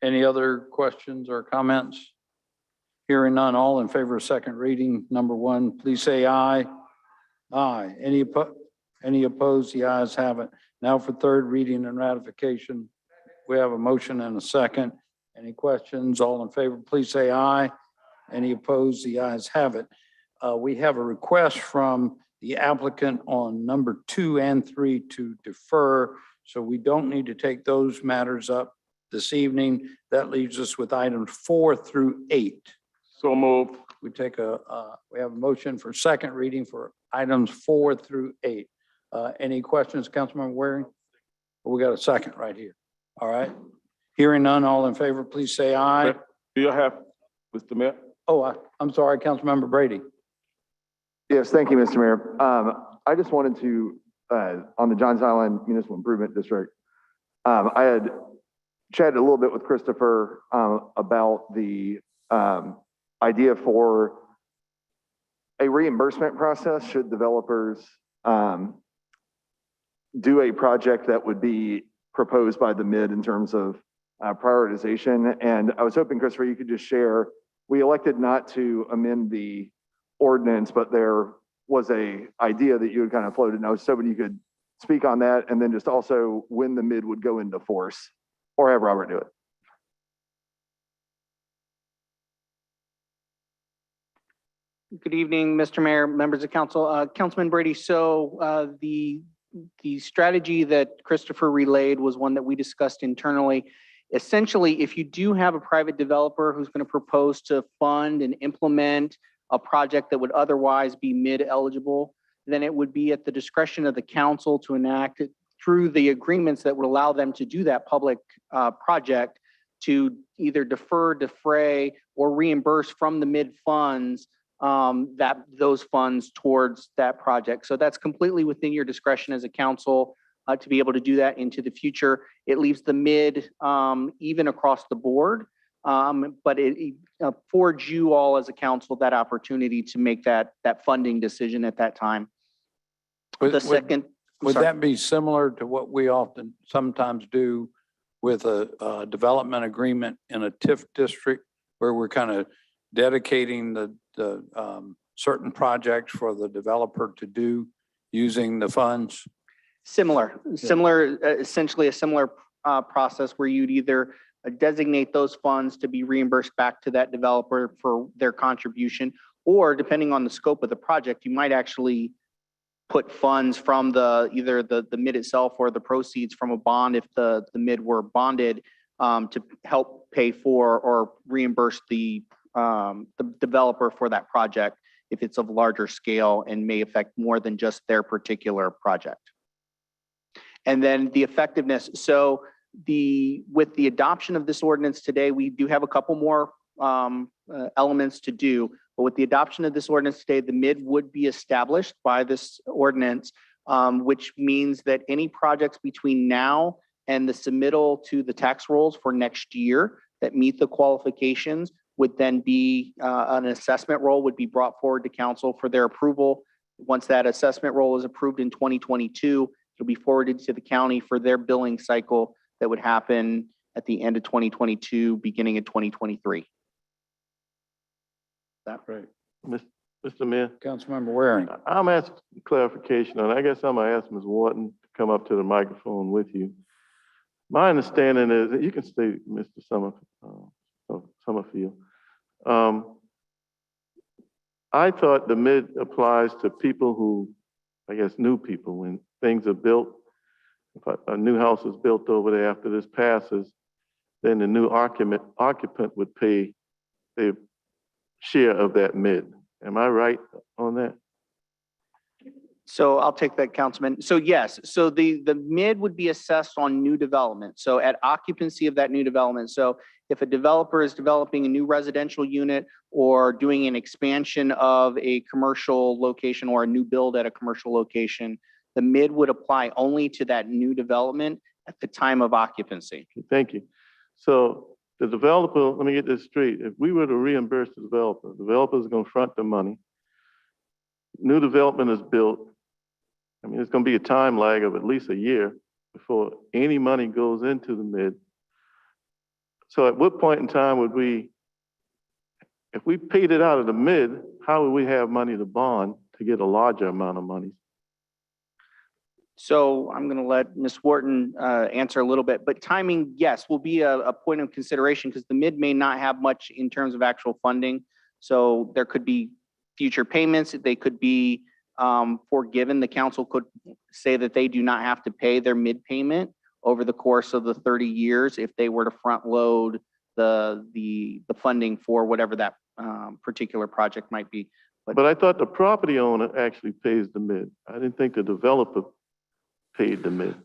Any other questions or comments? Hearing none, all in favor of second reading, number 1, please say aye. Aye. Any opposed? The ayes have it. Now for third reading and ratification, we have a motion and a second. Any questions? All in favor, please say aye. Any opposed? The ayes have it. We have a request from the applicant on number 2 and 3 to defer, so we don't need to take those matters up this evening. That leaves us with items 4 through 8. So moved. We have a motion for second reading for items 4 through 8. Any questions, Councilmember Waring? We got a second right here. All right. Hearing none, all in favor, please say aye. Do you have, Mr. Mayor? Oh, I'm sorry, Councilmember Brady. Yes, thank you, Mr. Mayor. I just wanted to, on the Johns Island Municipal Improvement District, I had chatted a little bit with Christopher about the idea for a reimbursement process should developers do a project that would be proposed by the MID in terms of prioritization. And I was hoping, Christopher, you could just share, we elected not to amend the ordinance, but there was a idea that you had kind of floated. And I was hoping you could speak on that, and then just also when the MID would go into force, or have Robert do it. Good evening, Mr. Mayor, members of council. Councilman Brady, so the strategy that Christopher relayed was one that we discussed internally. Essentially, if you do have a private developer who's going to propose to fund and implement a project that would otherwise be MID eligible, then it would be at the discretion of the council to enact it through the agreements that would allow them to do that public project to either defer, defray, or reimburse from the mid funds those funds towards that project. So that's completely within your discretion as a council to be able to do that into the future. It leaves the mid even across the board, but it affords you all as a council that opportunity to make that funding decision at that time. Would Sorry. that be similar to what we often sometimes do with a development agreement in a TIF district where we're kind of dedicating the certain projects for the developer to do using the funds? Similar, essentially a similar process where you'd either designate those funds to be reimbursed back to that developer for their contribution, or depending on the scope of the project, you might actually put funds from either the mid itself or the proceeds from a bond if the mid were bonded to help pay for or reimburse the developer for that project if it's of larger scale and may affect more than just their particular project. And then the effectiveness. So with the adoption of this ordinance today, we do have a couple more elements to do. But with the adoption of this ordinance today, the mid would be established by this ordinance, which means that any projects between now and the submittal to the tax rolls for next year that meet the qualifications would then be an assessment roll would be brought forward to council for their approval. Once that assessment roll is approved in 2022, it'll be forwarded to the county for their billing cycle that would happen at the end of 2022, beginning of 2023. That's right. Mr. Mayor, Councilmember Waring. I'm asking clarification, and I guess I'm gonna ask Ms. Wharton to come up to the microphone with you. My understanding is that you can stay, Mr. Summerfield. I thought the mid applies to people who, I guess, new people. When things are built, if a new house is built over there after this passes, then the new occupant would pay their share of that mid. Am I right on that? So I'll take that, Councilman. So yes, so the mid would be assessed on new development. So at occupancy of that new development. So if a developer is developing a new residential unit or doing an expansion of a commercial location or a new build at a commercial location, the mid would apply only to that new development at the time of occupancy. Thank you. So the developer, let me get this straight. If we were to reimburse the developer is going to front the money. New development is built. I mean, it's going to be a time lag of at least a year before any money goes into the mid. So at what point in time would we, if we paid it out of the mid, how would we have money to bond to get a larger amount of money? So I'm going to let Ms. Wharton answer a little bit, but timing, yes, will be a point of consideration because the mid may not have much in terms of actual funding. So there could be future payments. They could be forgiven. The council could say that they do not have to pay their mid payment over the course of the 30 years if they were to front load the funding for whatever that particular project might be. But I thought the property owner actually pays the mid. I didn't think the developer paid the mid.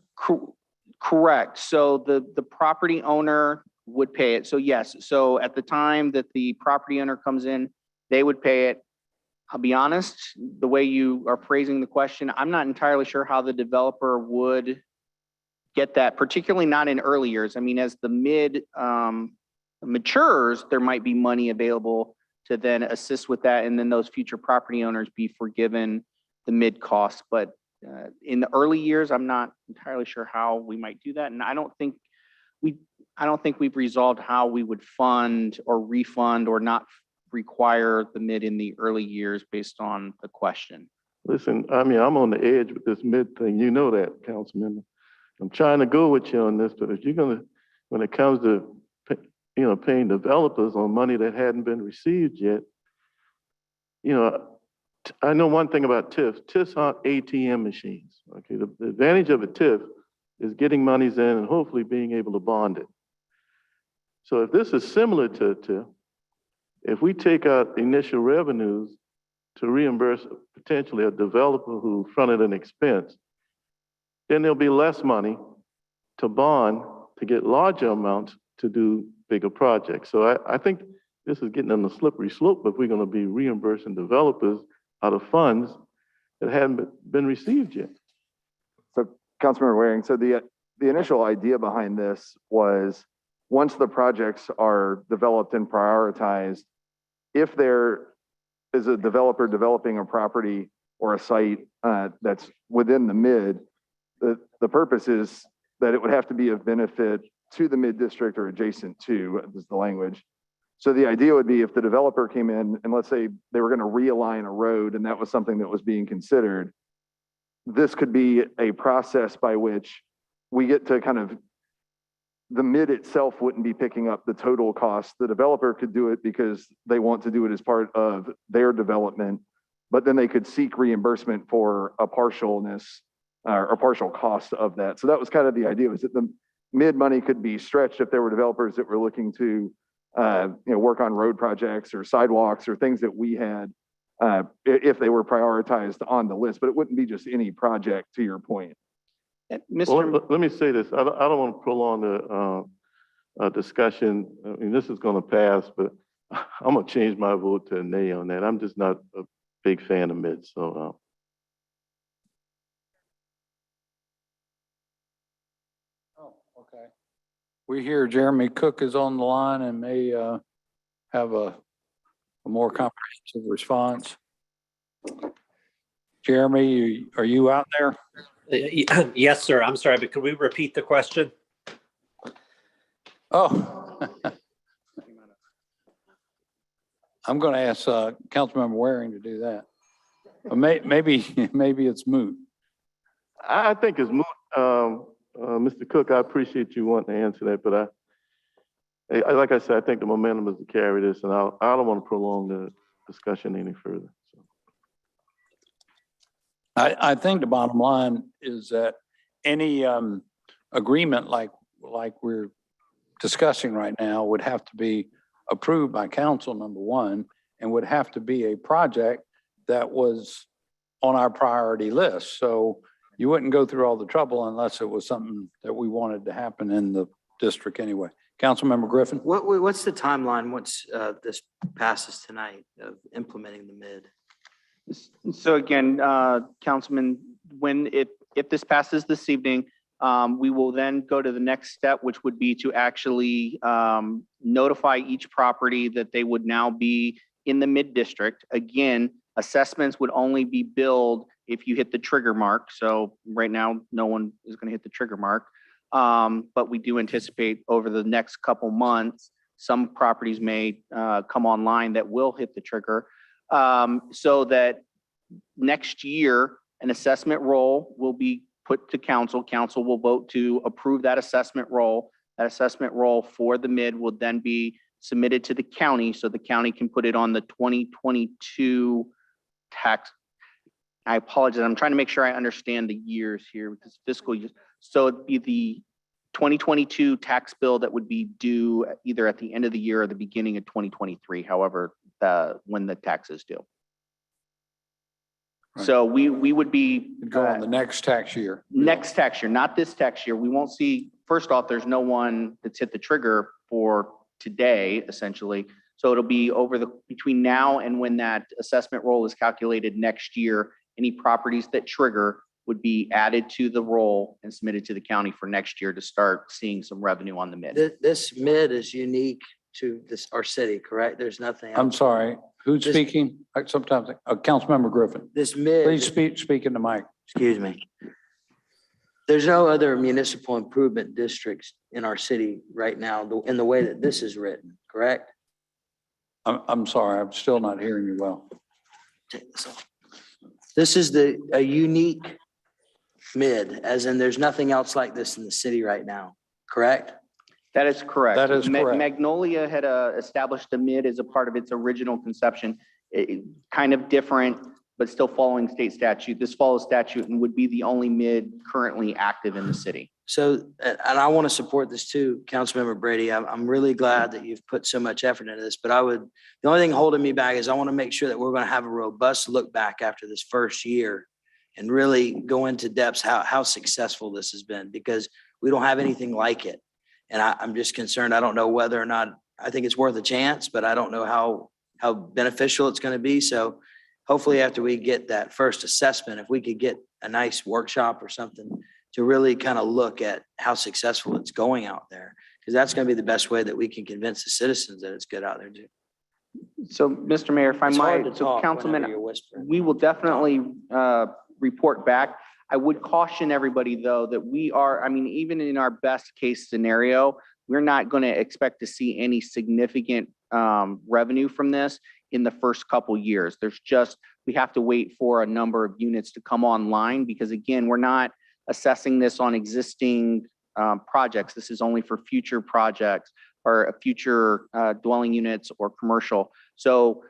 Correct. So the property owner would pay it. So yes. So at the time that the property owner comes in, they would pay it. I'll be honest, the way you are phrasing the question, I'm not entirely sure how the developer would get that, particularly not in early years. I mean, as the mid matures, there might be money available to then assist with that. And then those future property owners be forgiven the mid costs. But in the early years, I'm not entirely sure how we might do that. And I don't think we've resolved how we would fund or refund or not require the mid in the early years based on the question. Listen, I mean, I'm on the edge with this mid thing. You know that, Councilman. I'm trying to go with you on this, but if you're gonna, when it comes to, paying developers on money that hadn't been received yet, I know one thing about TIFs. TIFs aren't ATM machines. Okay, the advantage of a TIF is getting monies in and hopefully being able to bond it. So if this is similar to a TIF, if we take out initial revenues to reimburse potentially a developer who fronted an expense, then there'll be less money to bond to get larger amounts to do bigger projects. So I think this is getting on the slippery slope if we're going to be reimbursing developers out of funds that haven't been received yet. So Councilmember Waring, so the initial idea behind this was once the projects are developed and prioritized, if there is a developer developing a property or a site that's within the mid, the purpose is that it would have to be of benefit to the mid district or adjacent to, is the language. So the idea would be if the developer came in and let's say they were going to realign a road and that was something that was being considered, this could be a process by which we get to kind of, the mid itself wouldn't be picking up the total cost. The developer could do it because they want to do it as part of their development, but then they could seek reimbursement for a partialness or partial cost of that. So that was kind of the idea, was that the mid money could be stretched if there were developers that were looking to work on road projects or sidewalks or things that we had if they were prioritized on the list, but it wouldn't be just any project, to your point. Well, let me say this. I don't want to prolong the discussion. I mean, this is going to pass, but I'm going to change my vote to a nay on that. I'm just not a big fan of mid. So. Okay. We hear Jeremy Cook is on the line and may have a more comprehensive response. Jeremy, are you out there? Yes, sir. I'm sorry, but could we repeat the question? Oh. I'm going to ask Councilmember Waring to do that. Maybe it's moot. I think it's moot. Mr. Cook, I appreciate you wanting to answer that, but like I said, I think the momentum is to carry this, and I don't want to prolong the discussion any further. So. I think the bottom line is that any agreement like we're discussing right now would have to be approved by council, number one, and would have to be a project that was on our priority list. So you wouldn't go through all the trouble unless it was something that we wanted to happen in the district anyway. Councilmember Griffin? What's the timeline once this passes tonight of implementing the mid? So again, Councilman, if this passes this evening, we will then go to the next step, which would be to actually notify each property that they would now be in the mid district. Again, assessments would only be billed if you hit the trigger mark. So right now, no one is going to hit the trigger mark. But we do anticipate over the next couple months, some properties may come online that will hit the trigger. So that next year, an assessment roll will be put to council. Council will vote to approve that assessment roll. That assessment roll for the mid will then be submitted to the county so the county can put it on the 2022 tax. I apologize. I'm trying to make sure I understand the years here because fiscal years. So it'd be the 2022 tax bill that would be due either at the end of the year or the beginning of 2023, however, when the tax is due. Right. So we would be go on the next tax year. Next tax year, not this tax year. We won't see, first off, there's no one that's hit the trigger for today, essentially. So it'll be over between now and when that assessment roll is calculated next year, any properties that trigger would be added to the roll and submitted to the county for next year to start seeing some revenue on the mid. This mid is unique to our city, correct? There's nothing else. I'm sorry, who's speaking? Sometimes, Councilmember Griffin. This mid. Please speak in the mic. Excuse me. There's no other municipal improvement districts in our city right now in the way that this is written, correct? I'm sorry, I'm still not hearing you well. This is a unique mid, as in there's nothing else like this in the city right now, correct? That is correct. That is correct. Magnolia had established a mid as a part of its original conception, kind of different, but still following state statute. This follows statute and would be the only mid currently active in the city. So, and I want to support this too, Councilmember Brady. I'm really glad that you've put so much effort into this, but the only thing holding me back is I want to make sure that we're going to have a robust look back after this first year and really go into depths how successful this has been, because we don't have anything like it. And I'm just concerned, I don't know whether or not, I think it's worth a chance, but I don't know how beneficial it's going to be. So hopefully after we get that first assessment, if we could get a nice workshop or something to really kind of look at how successful it's going out there, because that's going to be the best way that we can convince the citizens that it's good out there too. So, Mr. Mayor, if I It's hard might, to so talk Councilman, whenever you're whispering. we will definitely report back. I would caution everybody, though, that we are, I mean, even in our best case scenario, we're not going to expect to see any significant revenue from this in the first couple years. We have to wait for a number of units to come online because, again, we're not assessing this on existing projects. This is only for future projects or future dwelling units or commercial. So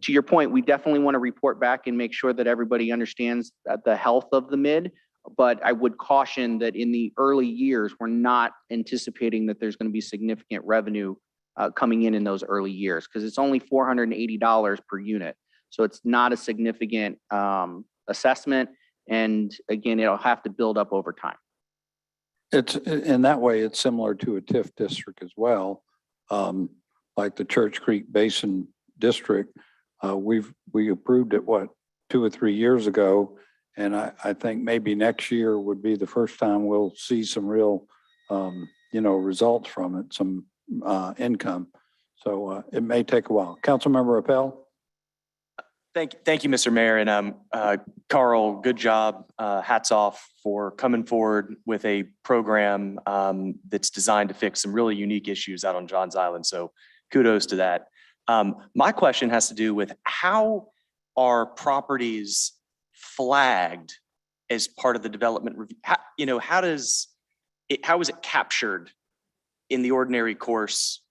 to your point, we definitely want to report back and make sure that everybody understands the health of the mid. But I would caution that in the early years, we're not anticipating that there's going to be significant revenue coming in those early years because it's only $480 per unit. So it's not a significant assessment. And again, it'll have to build up over time. It's in that way, it's similar to a TIF district as well. Like the Church Creek Basin District, we approved it, 2 or 3 years ago. And I think maybe next year would be the first time we'll see some real, results from it, some income. So it may take a while. Councilmember Appel. Thank you, Mr. Mayor. And Carl, good job. Hats off for coming forward with a program that's designed to fix some really unique issues out on Johns Island. So kudos to that. My question has to do with how are properties flagged as part of the development review? How is it captured in the ordinary course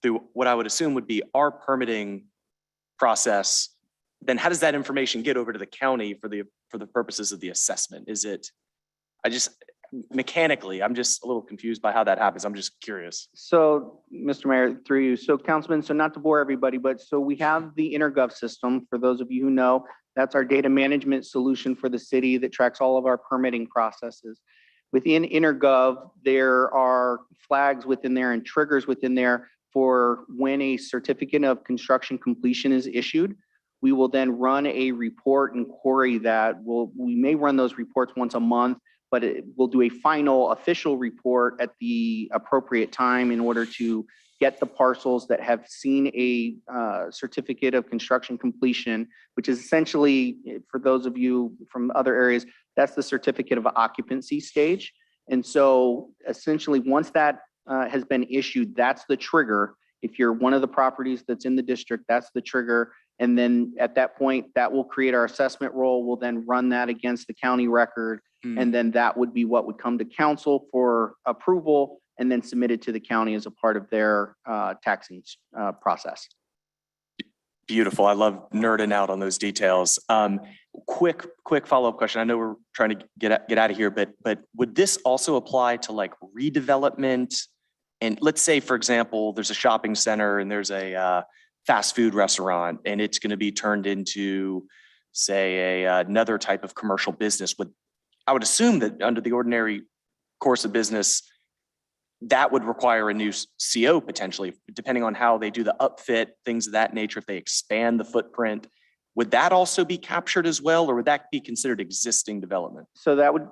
through what I would assume would be our permitting process? Then how does that information get over to the county for the purposes of the assessment? Mechanically, I'm just a little confused by how that happens. I'm just curious. So, Mr. Mayor, through you. So, Councilman, so not to bore everybody, but so we have the InterGov system. For those of you who know, that's our data management solution for the city that tracks all of our permitting processes. Within InterGov, there are flags within there and triggers within there for when a certificate of construction completion is issued. We will then run a report and query that. We may run those reports once a month, but we'll do a final official report at the appropriate time in order to get the parcels that have seen a certificate of construction completion, which is essentially, for those of you from other areas, that's the certificate of occupancy stage. And so essentially, once that has been issued, that's the trigger. If you're one of the properties that's in the district, that's the trigger. And then at that point, that will create our assessment roll. We'll then run that against the county record. And then that would be what would come to council for approval and then submitted to the county as a part of their taxing process. Beautiful. I love nerding out on those details. Quick follow-up question. I know we're trying to get out of here, but would this also apply to like redevelopment? And let's say, for example, there's a shopping center and there's a fast food restaurant and it's going to be turned into, say, another type of commercial business. I would assume that under the ordinary course of business, that would require a new CO potentially, depending on how they do the upfit, things of that nature, if they expand the footprint. Would that also be captured as well, or would that be considered existing development? So that would,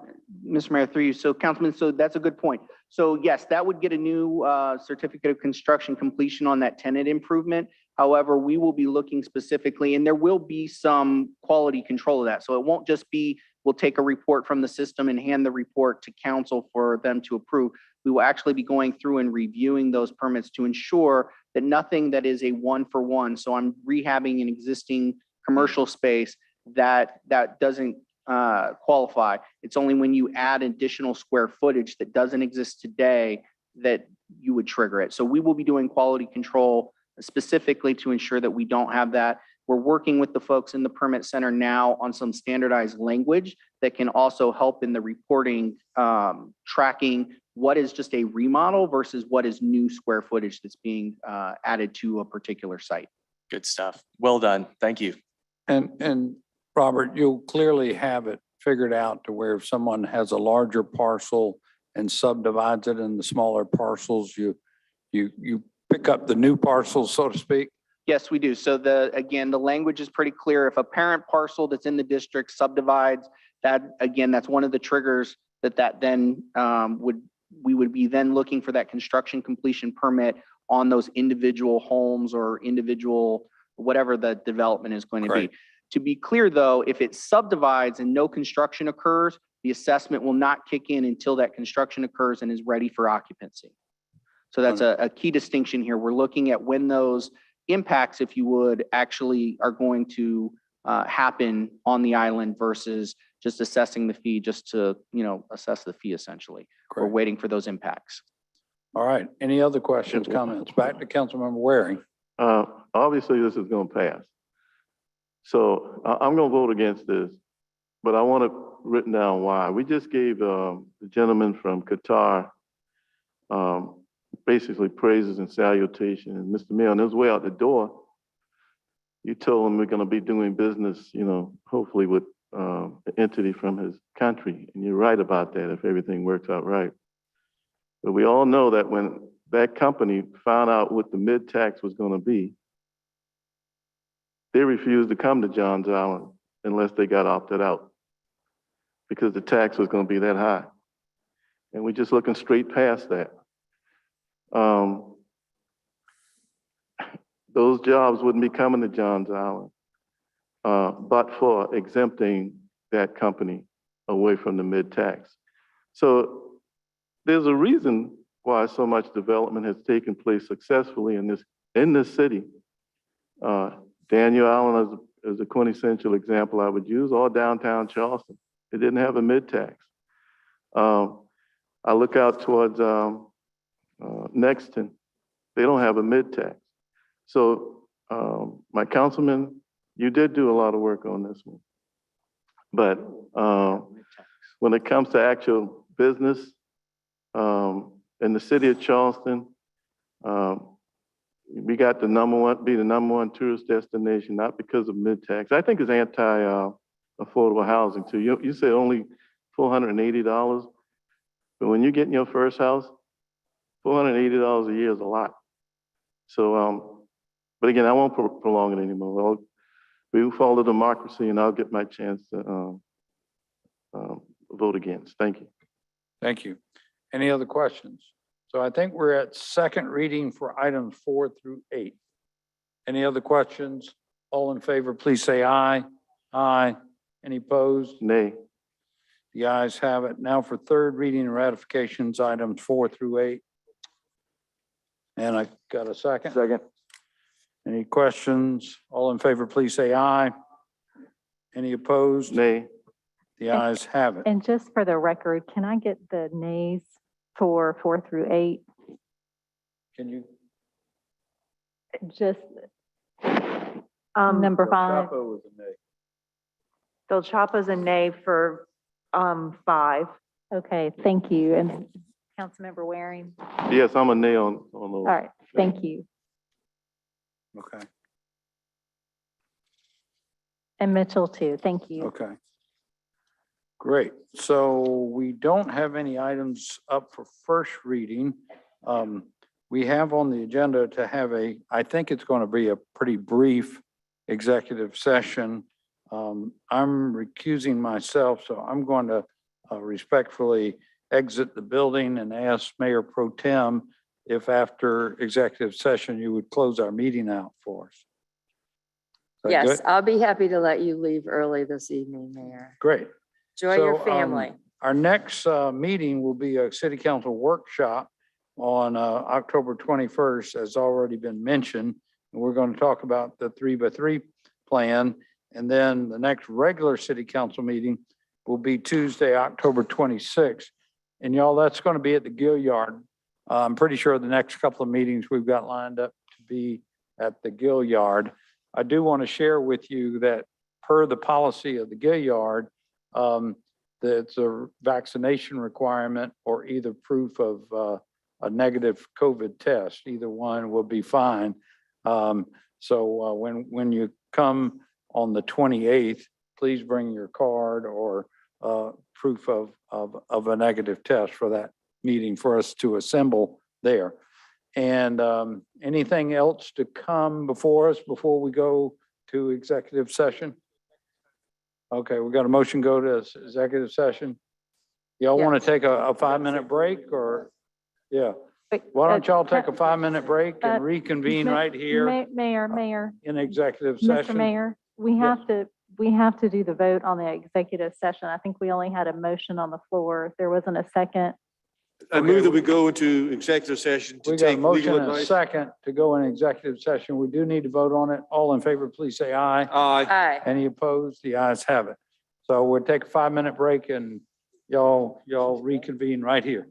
Mr. Mayor, through you. So Councilman, so that's a good point. So yes, that would get a new certificate of construction completion on that tenant improvement. However, we will be looking specifically, and there will be some quality control of that. So it won't just be, we'll take a report from the system and hand the report to council for them to approve. We will actually be going through and reviewing those permits to ensure that nothing that is a one-for-one. So I'm rehabbing an existing commercial space that doesn't qualify. It's only when you add additional square footage that doesn't exist today that you would trigger it. So we will be doing quality control specifically to ensure that we don't have that. We're working with the folks in the permit center now on some standardized language that can also help in the reporting, tracking what is just a remodel versus what is new square footage that's being added to a particular site. Good stuff. Well done. Thank you. And Robert, you'll clearly have it figured out to where if someone has a larger parcel and subdivides it in the smaller parcels. You pick up the new parcels, so to speak. Yes, we do. So again, the language is pretty clear. If a parent parcel that's in the district subdivides, that's one of the triggers that then we would be then looking for that construction completion permit on those individual homes or individual, whatever the development is going to be. To be clear though, if it subdivides and no construction occurs, the assessment will not kick in until that construction occurs and is ready for occupancy. So that's a key distinction here. We're looking at when those impacts, if you would, actually are going to happen on the island versus just assessing the fee just to, assess the fee essentially. We're waiting for those impacts. All right. Any other questions, comments? Back to Councilmember Waring. Obviously, this is going to pass. So I'm going to vote against this, but I want it written down why. We just gave the gentleman from Qatar basically praises and salutation. And Mr. Mayor, on his way out the door, you told him we're going to be doing business, hopefully with an entity from his country. And you're right about that if everything works out right. But we all know that when that company found out what the mid-tax was going to be, they refused to come to Johns Island unless they got opted out because the tax was going to be that high. And we're just looking straight past that. Those jobs wouldn't be coming to Johns Island, but for exempting that company away from the mid-tax. So there's a reason why so much development has taken place successfully in this city. Daniel Island is a quintessential example I would use, or downtown Charleston. It didn't have a mid-tax. I look out towards Nexton. They don't have a mid-tax. So my councilman, you did do a lot of work on this one. But when it comes to actual business in the city of Charleston, we got the number one tourist destination, not because of mid-tax. I think it's anti-affordable housing too. You say only $480, but when you get in your first house, $480 a year is a lot. So, but again, I won't prolong it anymore. We will follow democracy, and I'll get my chance to vote against. Thank you. Thank you. Any other questions? So I think we're at second reading for items 4 through 8. Any other questions? All in favor, please say aye. Aye. Any opposed? Nay. The ayes have it. Now for third reading and ratifications, items 4 through 8. And I got a second. Second. Any questions? All in favor, please say aye. Any opposed? Nay. The ayes have it. And just for the record, can I get the nays for 4 through 8? Can you? Just number 5. Chapo was a nay. Del Chapo's a nay for 5. Okay, thank you. And Councilmember Waring? Yes, I'm a nay on those. All right, thank you. Okay. And Mitchell too, thank you. Okay. Great. So we don't have any items up for first reading. We have on the agenda to have I think it's going to be a pretty brief executive session. I'm recusing myself, so I'm going to respectfully exit the building and ask Mayor Pro Tem if after executive session, you would close our meeting out for us. Is that Yes, good? I'll be happy to let you leave early this evening, Mayor. Great. Enjoy your family. Our next meeting will be a city council workshop on October 21st, as already been mentioned. And we're going to talk about the 3x3 plan. And then the next regular city council meeting will be Tuesday, October 26th. And y'all, that's going to be at the Gill Yard. I'm pretty sure the next couple of meetings we've got lined up to be at the Gill Yard. I do want to share with you that per the policy of the Gill Yard, it's a vaccination requirement or either proof of a negative COVID test. Either one will be fine. So when you come on the 28th, please bring your card or proof of a negative test for that meeting for us to assemble there. And anything else to come before us before we go to executive session? Okay, we got a motion, go to executive session. Y'all want to take a 5-minute break or, yeah. Why don't y'all take a 5-minute break and reconvene right here Mayor, in executive Mr. session? Mayor, we have to do the vote on the executive session. I think we only had a motion on the floor. There wasn't a second. I move that we go into executive session to We got a take motion legal and a advice. second to go in executive session. We do need to vote on it. All in favor, please say aye. Aye. Aye. Any opposed? The ayes have it. So we'll take a 5-minute break and y'all reconvene right here.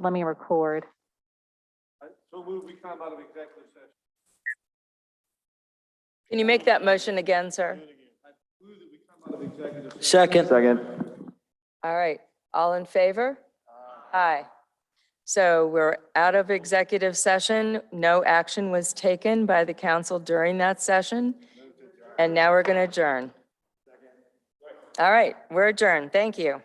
let me record. So move, we come out of executive session. Can you make that motion again, sir? Second. All right, all in favor? Aye. So we're out of executive session. No action was taken by the council during that session. And now we're going to adjourn. All right, we're adjourned. Thank you.